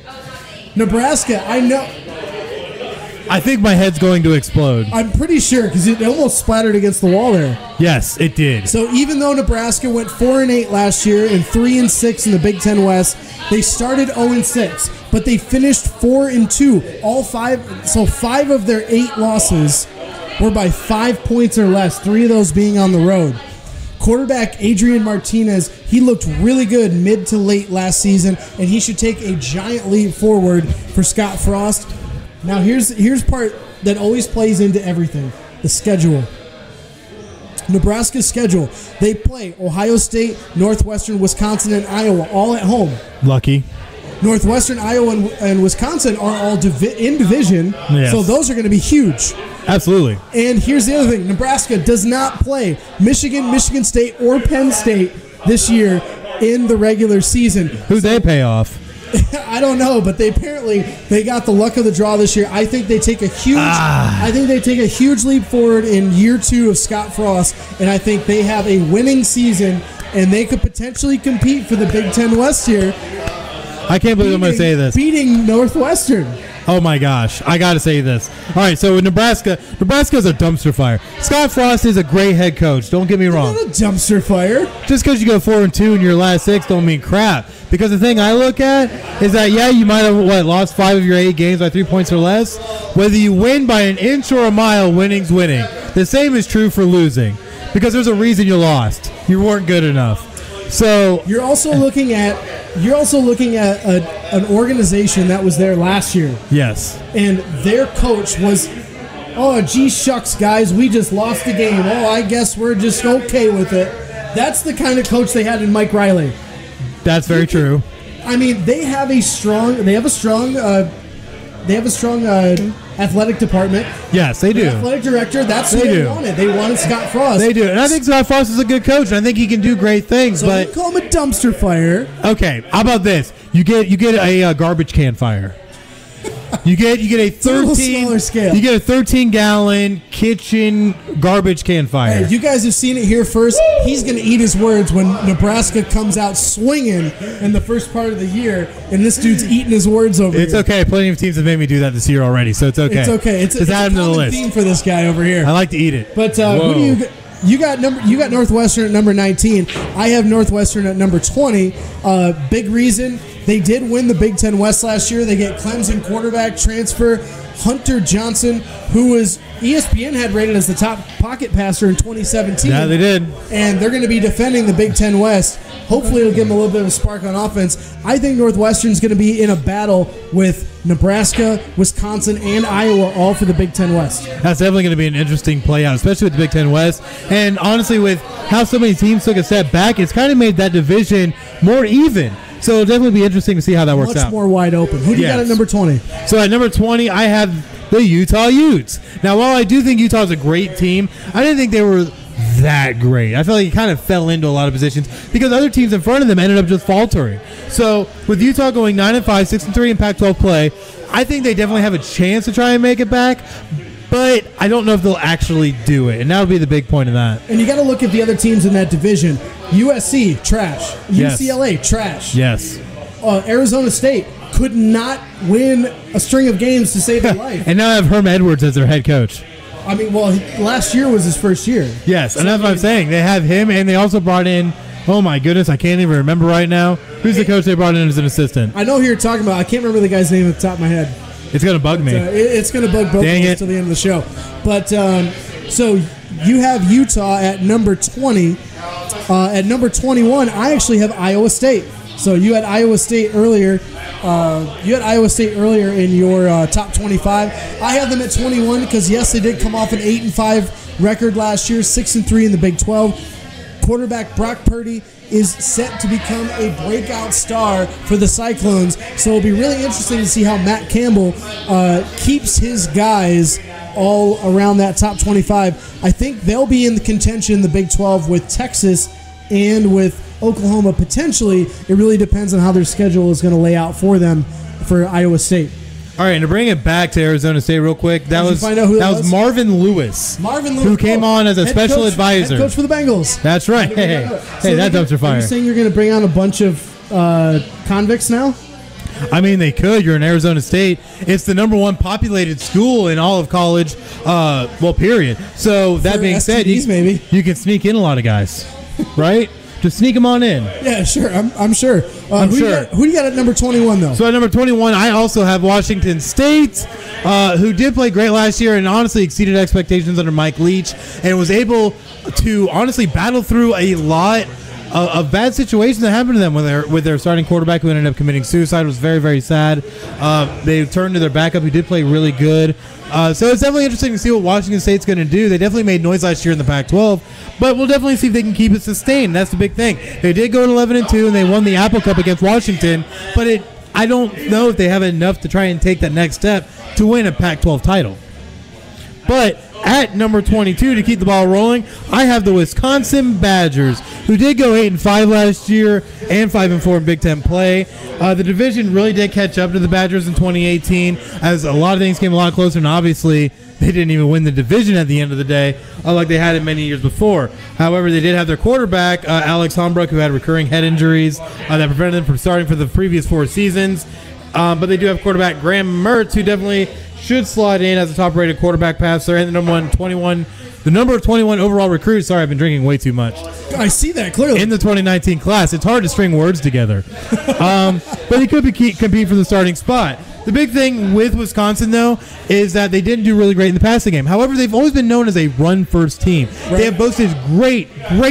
C: Nebraska, I know.
B: I think my head's going to explode.
C: I'm pretty sure, because it almost splattered against the wall there.
B: Yes, it did.
C: So even though Nebraska went 4-8 last year and 3-6 in the Big Ten West, they started 0-6, but they finished 4-2. All 5. So 5 of their 8 losses were by 5 points or less. 3 of those being on the road. Quarterback Adrian Martinez, he looked really good mid to late last season, and he should take a giant leap forward for Scott Frost. Now, here's part that always plays into everything, the schedule. Nebraska's schedule. They play Ohio State, Northwestern, Wisconsin, and Iowa all at home.
B: Lucky.
C: Northwestern, Iowa, and Wisconsin are all in division, so those are going to be huge.
B: Absolutely.
C: And here's the other thing. Nebraska does not play Michigan, Michigan State, or Penn State this year in the regular season.
B: Who'd they pay off?
C: I don't know, but they got the luck of the draw this year. I think they take a huge leap forward in year 2 of Scott Frost, and I think they have a winning season, and they could potentially compete for the Big Ten West here.
B: I can't believe I'm going to say this.
C: Beating Northwestern.
B: Oh my gosh, I got to say this. All right, so Nebraska's a dumpster fire. Scott Frost is a great head coach. Don't get me wrong.
C: Not a dumpster fire.
B: Just because you go 4-2 in your last 6 don't mean crap. Because the thing I look at is that you might have lost 5 of your 8 games by 3 points or less. Whether you win by an inch or a mile, winning's winning. The same is true for losing, because there's a reason you lost. You weren't good enough. So
C: you're also looking at an organization that was there last year.
B: Yes.
C: And their coach was, oh, gee shucks, guys, we just lost the game. Oh, I guess we're just okay with it. That's the kind of coach they had in Mike Riley.
B: That's very true.
C: I mean, they have a strong athletic department.
B: Yes, they do.
C: The athletic director, that's what they wanted. They wanted Scott Frost.
B: They do. And I think Scott Frost is a good coach, and I think he can do great things.
C: So
B: but
C: we call him a dumpster fire.
B: Okay, how about this? You get a garbage can fire. You get a 13-gallon kitchen garbage can fire.
C: Hey, you guys have seen it here first. He's going to eat his words when Nebraska comes out swinging in the first part of the year, and this dude's eating his words over here.
B: It's okay. Plenty of teams have made me do that this year already, so it's okay.
C: It's okay. It's a common theme for this guy over here.
B: I like to eat it.
C: But who do you got Northwestern at number 19. I have Northwestern at number 20. Big reason, they did win the Big Ten West last year. They get Clemson quarterback transfer Hunter Johnson, who was ESPN had rated as the top pocket passer in 2017.
B: Yeah, they did.
C: And they're going to be defending the Big Ten West. Hopefully it'll give them a little bit of a spark on offense. I think Northwestern's going to be in a battle with Nebraska, Wisconsin, and Iowa, all for the Big Ten West.
B: That's definitely going to be an interesting play out, especially with the Big Ten West. And honestly, with how so many teams took a step back, it's kind of made that division more even. So it'll definitely be interesting to see how that works out.
C: Much more wide open. Who do you got at number 20?
B: So at number 20, I have the Utah Utes. Now, while I do think Utah's a great team, I didn't think they were that great. I felt like it kind of fell into a lot of positions because other teams in front of them ended up just faltering. So with Utah going 9-5, 6-3 in Pac-12 play, I think they definitely have a chance to try and make it back. But I don't know if they'll actually do it, and that'll be the big point of that.
C: And you got to look at the other teams in that division. USC, trash.
B: Yes.
C: UCLA, trash.
B: Yes.
C: Arizona State could not win a string of games to save their life.
B: And now I have Herm Edwards as their head coach.
C: I mean, well, last year was his first year.
B: Yes, and that's what I'm saying. They have him, and they also brought in, oh my goodness, I can't even remember right now. Who's the coach they brought in as an assistant?
C: I know who you're talking about. I can't remember the guy's name at the top of my head.
B: It's going to bug me.
C: It's going to bug both of us till the end of the show. But so you have Utah at number 20. At number 21, I actually have Iowa State. So you had Iowa State earlier. In your top 25. I have them at 21 because yes, they did come off an 8-5 record last year, 6-3 in the Big 12. Quarterback Brock Purdy is set to become a breakout star for the Cyclones. So it'll be really interesting to see how Matt Campbell keeps his guys all around that top 25. I think they'll be in the contention in the Big 12 with Texas and with Oklahoma potentially. It really depends on how their schedule is going to lay out for them for Iowa State.
B: All right, and to bring it back to Arizona State real quick, that was Marvin Lewis. Who came on as a special advisor.
C: Head coach for the Bengals.
B: That's right. Hey, that dumpster fire.
C: Are you saying you're going to bring on a bunch of convicts now?
B: I mean, they could. You're in Arizona State. It's the number one populated school in all of college, period. So that being said, you can sneak in a lot of guys, right? Just sneak them on in.
C: Yeah, sure. I'm sure. Who do you got at number 21, though?
B: So at number 21, I also have Washington State, who did play great last year and honestly exceeded expectations under Mike Leach and was able to honestly battle through a lot of bad situations that happened to them with their starting quarterback who ended up committing suicide. It was very, very sad. They turned to their backup who did play really good. So it's definitely interesting to see what Washington State's going to do. They definitely made noise last year in the Pac-12, but we'll definitely see if they can keep it sustained. That's the big thing. They did go to 11-2, and they won the Apple Cup against Washington, but I don't know if they have enough to try and take that next step to win a Pac-12 title. But at number 22, to keep the ball rolling, I have the Wisconsin Badgers, who did go 8-5 last year and 5-4 in Big Ten play. The division really did catch up to the Badgers in 2018, as a lot of things came a lot closer, and obviously they didn't even win the division at the end of the day, like they had in many years before. However, they did have their quarterback, Alex Hombrook, who had recurring head injuries that prevented them from starting for the previous 4 seasons. But they do have quarterback Graham Mertz, who definitely should slide in as a top-rated quarterback passer, and the number 21 overall recruit. Sorry, I've been drinking way too much.
C: I see that clearly.
B: In the 2019 class. It's hard to string words together. But he could compete for the starting spot. The big thing with Wisconsin, though, is that they didn't do really great in the passing game. However, they've always been known as a run-first team. Right. They have boasted great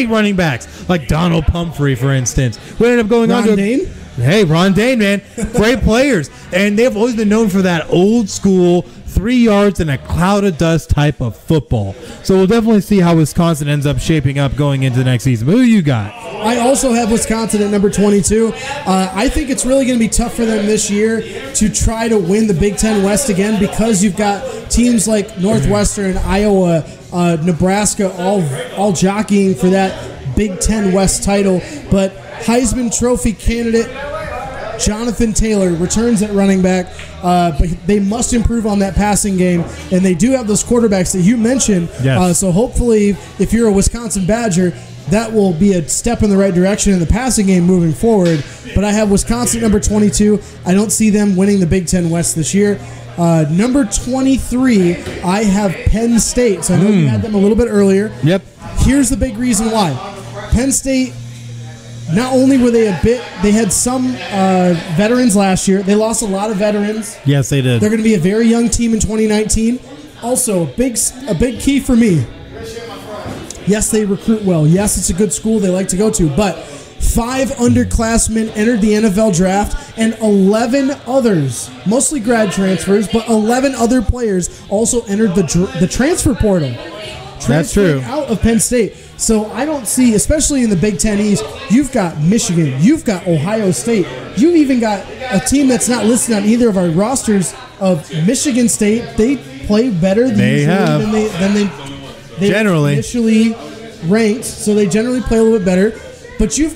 B: running backs, like Donald Pumphrey, for instance, who ended up going on to
C: Dane?
B: Hey, Ron Dane, man. Great players. And they've always been known for that old school 3 yards and a cloud of dust type of football. So we'll definitely see how Wisconsin ends up shaping up going into the next season. Who you got?
C: I also have Wisconsin at number 22. I think it's really going to be tough for them this year to try to win the Big Ten West again because you've got teams like Northwestern, Iowa, Nebraska all jockeying for that Big Ten West title. But Heisman Trophy candidate Jonathan Taylor returns at running back, but they must improve on that passing game, and they do have those quarterbacks that you mentioned.
B: Yes.
C: So hopefully, if you're a Wisconsin Badger, that will be a step in the right direction in the passing game moving forward. But I have Wisconsin number 22. I don't see them winning the Big Ten West this year. Number 23, I have Penn State. So I know you had them a little bit earlier.
B: Yep.
C: Here's the big reason why. Penn State, not only were they they had some veterans last year. They lost a lot of veterans.
B: Yes, they did.
C: They're going to be a very young team in 2019. Also, a big key for me. Yes, they recruit well. Yes, it's a good school they like to go to. But 5 underclassmen entered the NFL draft, and 11 others, mostly grad transfers, but 11 other players also entered the transfer portal.
B: That's true.
C: Out of Penn State. So I don't see, especially in the Big Ten East, you've got Michigan, you've got Ohio State, you've even got a team that's not listed on either of our rosters of Michigan State. They play better than they
B: generally
C: initially ranked. So they generally play a little bit better. But you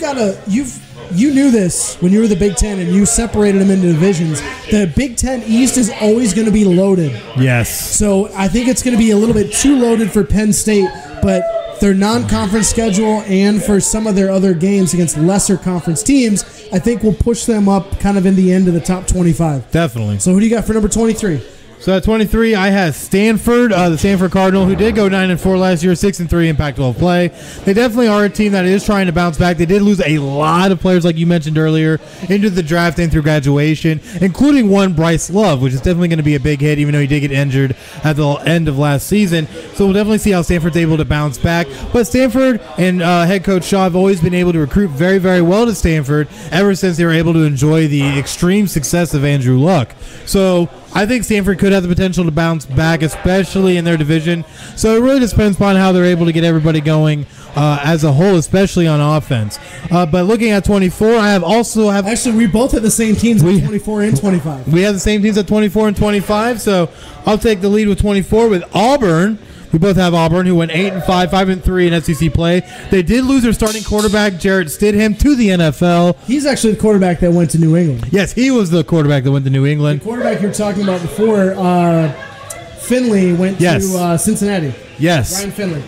C: knew this when you were the Big Ten and you separated them into divisions. The Big Ten East is always going to be loaded.
B: Yes.
C: So I think it's going to be a little bit too loaded for Penn State, but their non-conference schedule and for some of their other games against lesser conference teams, I think will push them up kind of in the end of the top 25.
B: Definitely.
C: So who do you got for number 23?
B: So at 23, I have Stanford, the Stanford Cardinal, who did go 9-4 last year, 6-3 in Pac-12 play. They definitely are a team that is trying to bounce back. They did lose a lot of players, like you mentioned earlier, into the draft and through graduation, including one Bryce Love, which is definitely going to be a big hit, even though he did get injured at the end of last season. So we'll definitely see how Stanford's able to bounce back. But Stanford and head coach Shaw have always been able to recruit very, very well to Stanford ever since they were able to enjoy the extreme success of Andrew Luck. So I think Stanford could have the potential to bounce back, especially in their division. So it really just depends upon how they're able to get everybody going as a whole, especially on offense. But looking at 24, Actually, we both have the same teams at 24 and 25. We have the same teams at 24 and 25, so I'll take the lead with 24 with Auburn. We both have Auburn, who went 8-5, 5-3 in SEC play. They did lose their starting quarterback, Jarrett Stidham, to the NFL.
C: He's actually the quarterback that went to New England.
B: Yes, he was the quarterback that went to New England.
C: The quarterback you were talking about before, Finley, went to Cincinnati.
B: Yes.
C: Ryan Finley.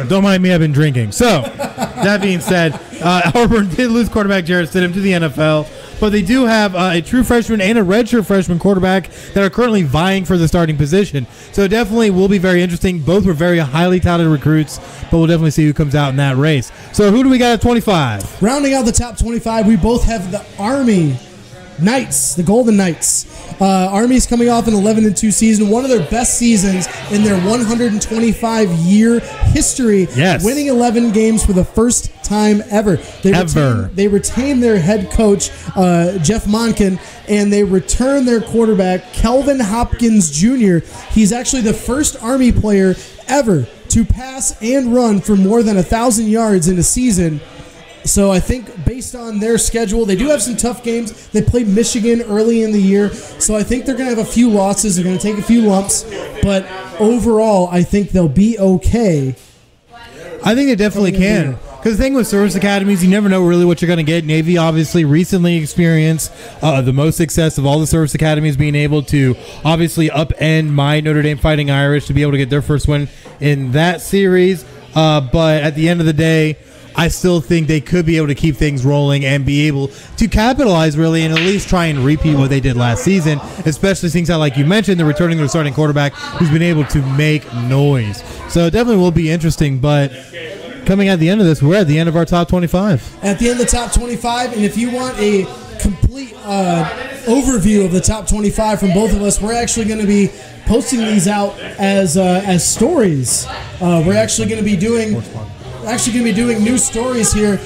B: Don't mind me, I've been drinking. So, that being said, Auburn did lose quarterback Jarrett Stidham to the NFL. But they do have a true freshman and a redshirt freshman quarterback that are currently vying for the starting position. So it definitely will be very interesting. Both were very highly touted recruits, but we'll definitely see who comes out in that race. So who do we got at 25?
C: Rounding out the top 25, we both have the Army Knights, the Golden Knights. Army's coming off an 11-2 season, one of their best seasons in their 125-year history, winning 11 games for the first time ever. They retain their head coach, Jeff Monken, and they return their quarterback, Kelvin Hopkins Jr. He's actually the first Army player ever to pass and run for more than 1,000 yards in a season. So I think based on their schedule, they do have some tough games. They played Michigan early in the year, so I think they're going to have a few losses. They're going to take a few lumps, but overall, I think they'll be okay.
B: I think they definitely can. Because the thing with service academies, you never know really what you're going to get. Navy obviously recently experienced the most success of all the service academies, being able to obviously upend my Notre Dame Fighting Irish to be able to get their first win in that series. But at the end of the day, I still think they could be able to keep things rolling and be able to capitalize really and at least try and repeat what they did last season, especially things that, like you mentioned, they're returning their starting quarterback who's been able to make noise. So it definitely will be interesting, but coming at the end of this, we're at the end of our top 25.
C: At the end of the top 25, and if you want a complete overview of the top 25 from both of us, we're actually going to be posting these out as stories. We're actually going to be doing new stories here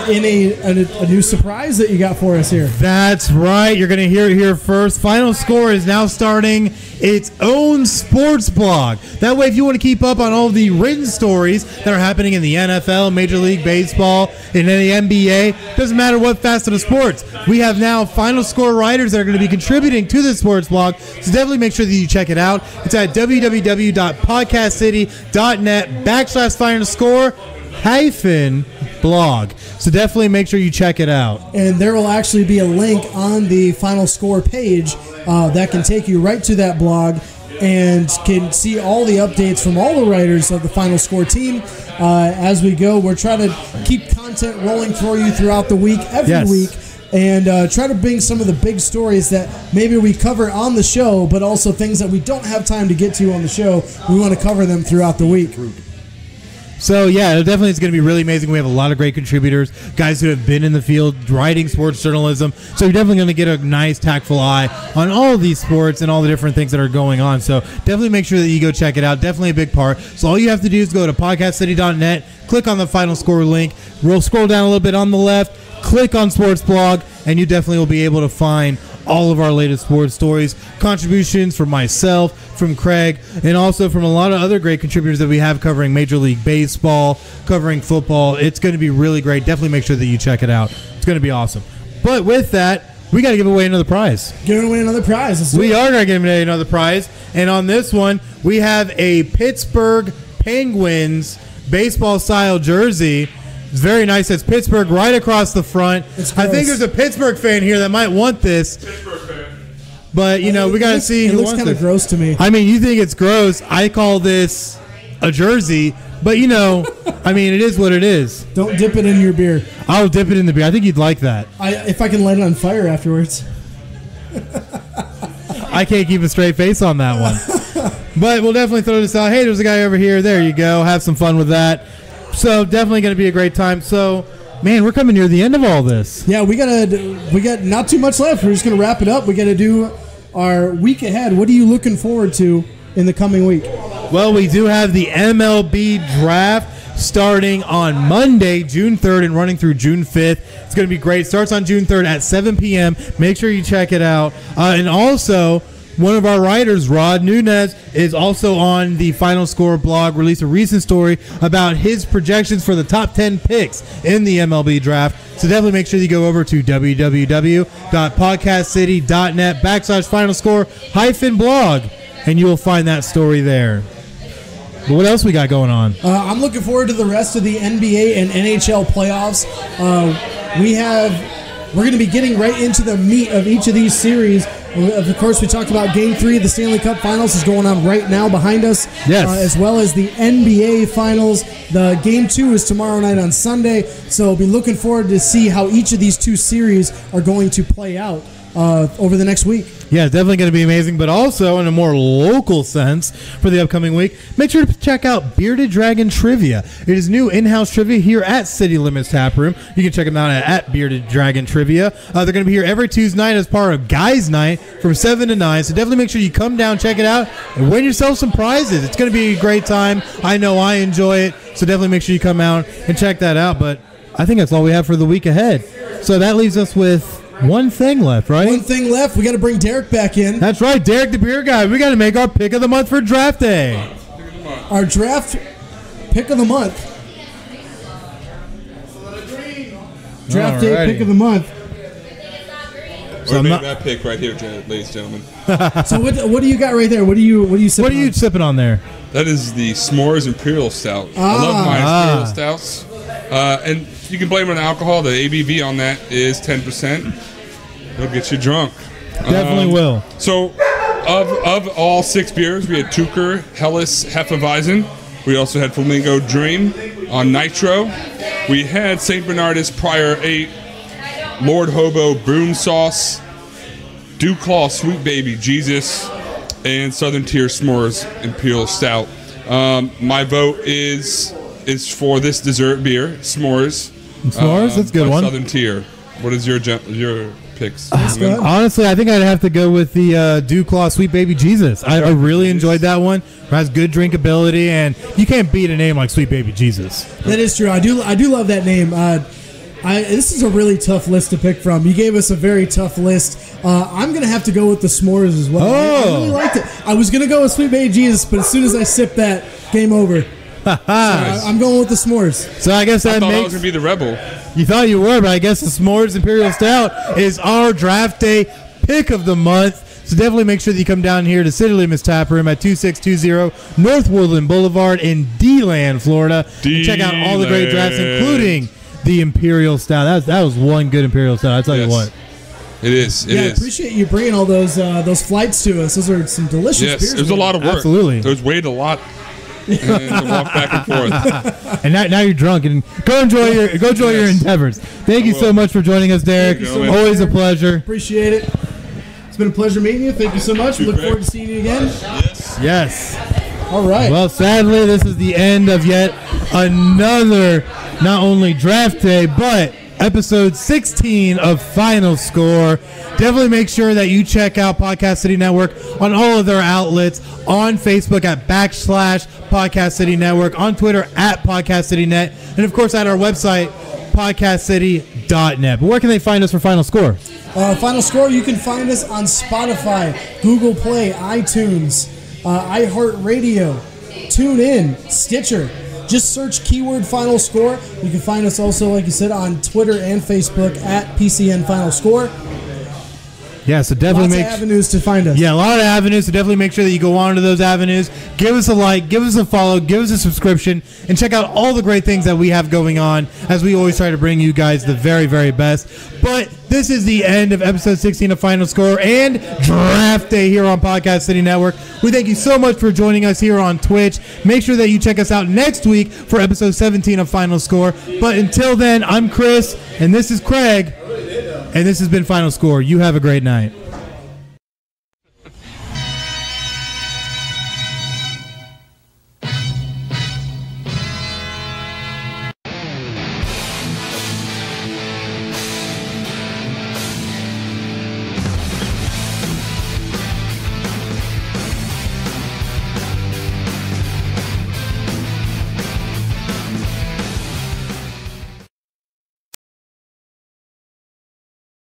C: in a new surprise that you got for us here.
B: That's right. You're going to hear it here first. Final Score is now starting its own sports blog. That way, if you want to keep up on all the written stories that are happening in the NFL, Major League Baseball, in the NBA, doesn't matter what facet of sports, we have now Final Score writers that are going to be contributing to this sports blog. So definitely make sure that you check it out. It's at www.podcastcity.net/FinalScore-blog. So definitely make sure you check it out.
C: And there will actually be a link on the Final Score page that can take you right to that blog and can see all the updates from all the writers of the Final Score team as we go. We're trying to keep content rolling for you throughout the week, every week, and try to bring some of the big stories that maybe we cover on the show, but also things that we don't have time to get to on the show. We want to cover them throughout the week.
B: So, yeah, it definitely is going to be really amazing. We have a lot of great contributors, guys who have been in the field writing sports journalism. So you're definitely going to get a nice, tactful eye on all of these sports and all the different things that are going on. So definitely make sure that you go check it out. Definitely a big part. So all you have to do is go to podcastcity.net, click on the Final Score link. We'll scroll down a little bit on the left, click on Sports Blog, and you definitely will be able to find all of our latest sports stories, contributions from myself, from Craig, and also from a lot of other great contributors that we have covering Major League Baseball, covering football. It's going to be really great. Definitely make sure that you check it out. It's going to be awesome. But with that, we got to give away another prize.
C: Giving away another prize.
B: We are going to give away another prize. And on this one, we have a Pittsburgh Penguins baseball-style jersey. It's very nice. It's Pittsburgh right across the front. I think there's a Pittsburgh fan here that might want this.
D: Pittsburgh fan.
B: But, you know, we got to see who wants it.
C: It looks kind of gross to me.
B: I mean, you think it's gross. I call this a jersey. But, you know, I mean, it is what it is.
C: Don't dip it in your beer.
B: I'll dip it in the beer. I think you'd like that.
C: If I can light it on fire afterwards.
B: I can't keep a straight face on that one. But we'll definitely throw this out. Hey, there's a guy over here. There you go. Have some fun with that. So definitely going to be a great time. So, man, we're coming near the end of all this.
C: Yeah, we got not too much left. We're just going to wrap it up. We got to do our week ahead. What are you looking forward to in the coming week?
B: Well, we do have the MLB draft starting on Monday, June 3rd, and running through June 5th. It's going to be great. Starts on June 3rd at 7 p.m. Make sure you check it out. And also, one of our writers, Rod Nunez, is also on the Final Score blog, released a recent story about his projections for the top 10 picks in the MLB draft. So definitely make sure you go over to www.podcastcity.net/FinalScore-blog, and you will find that story there. But what else we got going on?
C: I'm looking forward to the rest of the NBA and NHL playoffs. We're going to be getting right into the meat of each of these series. Of course, we talked about Game 3 of the Stanley Cup Finals is going on right now behind us, as well as the NBA Finals. The Game 2 is tomorrow night on Sunday, so we'll be looking forward to see how each of these two series are going to play out over the next week.
B: Yeah, it's definitely going to be amazing, but also in a more local sense for the upcoming week, make sure to check out Bearded Dragon Trivia. It is new in-house trivia here at City Limits Tap Room. You can check them out at Bearded Dragon Trivia. They're going to be here every Tuesday night as part of Guys Night from 7 to 9, so definitely make sure you come down, check it out, and win yourself some prizes. It's going to be a great time. I know I enjoy it, so definitely make sure you come out and check that out, but I think that's all we have for the week ahead. So that leaves us with one thing left, right?
C: One thing left. We got to bring Derek back in.
B: That's right, Derek the Beer Guy. We got to make our pick of the month for Draft Day.
C: Our draft pick of the month. Draft Day pick of the month.
D: So made that pick right here, ladies and gentlemen.
C: So what do you got right there? What are you sipping
B: What are you sipping on there?
D: That is the S'mores Imperial Stout. I love my Imperial Stouts. And you can blame it on alcohol. The ABV on that is 10%. It'll get you drunk.
B: Definitely will.
D: So, of all 6 beers, we had Tucher, Helles, Hefeweizen. We also had Flamingo Dream on Nitro. We had St. Bernardus Prior 8, Lord Hobo Broom Sauce, Dewclaw Sweet Baby Jesus, and Southern Tier S'mores Imperial Stout. My vote is for this dessert beer, S'mores.
B: S'mores? That's a good one.
D: Southern Tier. What is your picks?
B: Honestly, I think I'd have to go with the Dewclaw Sweet Baby Jesus. I really enjoyed that one. It has good drinkability, and you can't beat a name like Sweet Baby Jesus.
C: That is true. I do love that name. This is a really tough list to pick from. You gave us a very tough list. I'm going to have to go with the S'mores as well. I really liked it. I was going to go with Sweet Baby Jesus, but as soon as I sipped that, game over. So I'm going with the S'mores.
B: So I guess that
D: I thought
B: makes...
D: I was going to be the rebel.
B: You thought you were, but I guess the S'mores Imperial Stout is our Draft Day pick of the month. So definitely make sure that you come down here to City Limits Tap Room at 2620 North Woodland Boulevard in D-Land, Florida. And check out all the great drafts, including the Imperial Stout. That was one good Imperial Stout, I tell you what.
D: It is.
C: I appreciate you bringing all those flights to us. Those are some delicious beers.
D: It was a lot of work.
B: Absolutely.
D: There was weighed a lot. And to walk back and forth.
B: And now you're drunk, and go enjoy your endeavors. Thank you so much for joining us, Derek. Always a pleasure.
C: Appreciate it. It's been a pleasure meeting you. Thank you so much. We look forward to seeing you again.
B: Yes.
C: All right.
B: Well, sadly, this is the end of yet another, not only Draft Day, but episode 16 of Final Score. Definitely make sure that you check out Podcast City Network on all of their outlets, on Facebook at /Podcast City Network, on Twitter at Podcast City Net, and of course at our website, podcastcity.net. But where can they find us for Final Score?
C: Final Score, you can find us on Spotify, Google Play, iTunes, iHeartRadio, TuneIn, Stitcher. Just search keyword Final Score. You can find us also, like you said, on Twitter and Facebook at PCN Final Score.
B: Yeah, so definitely
C: Lots of avenues to find us.
B: Yeah, a lot of avenues, so definitely make sure that you go on to those avenues. Give us a like, give us a follow, give us a subscription, and check out all the great things that we have going on, as we always try to bring you guys the very, very best. But this is the end of episode 16 of Final Score and Draft Day here on Podcast City Network. We thank you so much for joining us here on Twitch. Make sure that you check us out next week for episode 17 of Final Score. But until then, I'm Chris, and this is Craig, and this has been Final Score. You have a great night.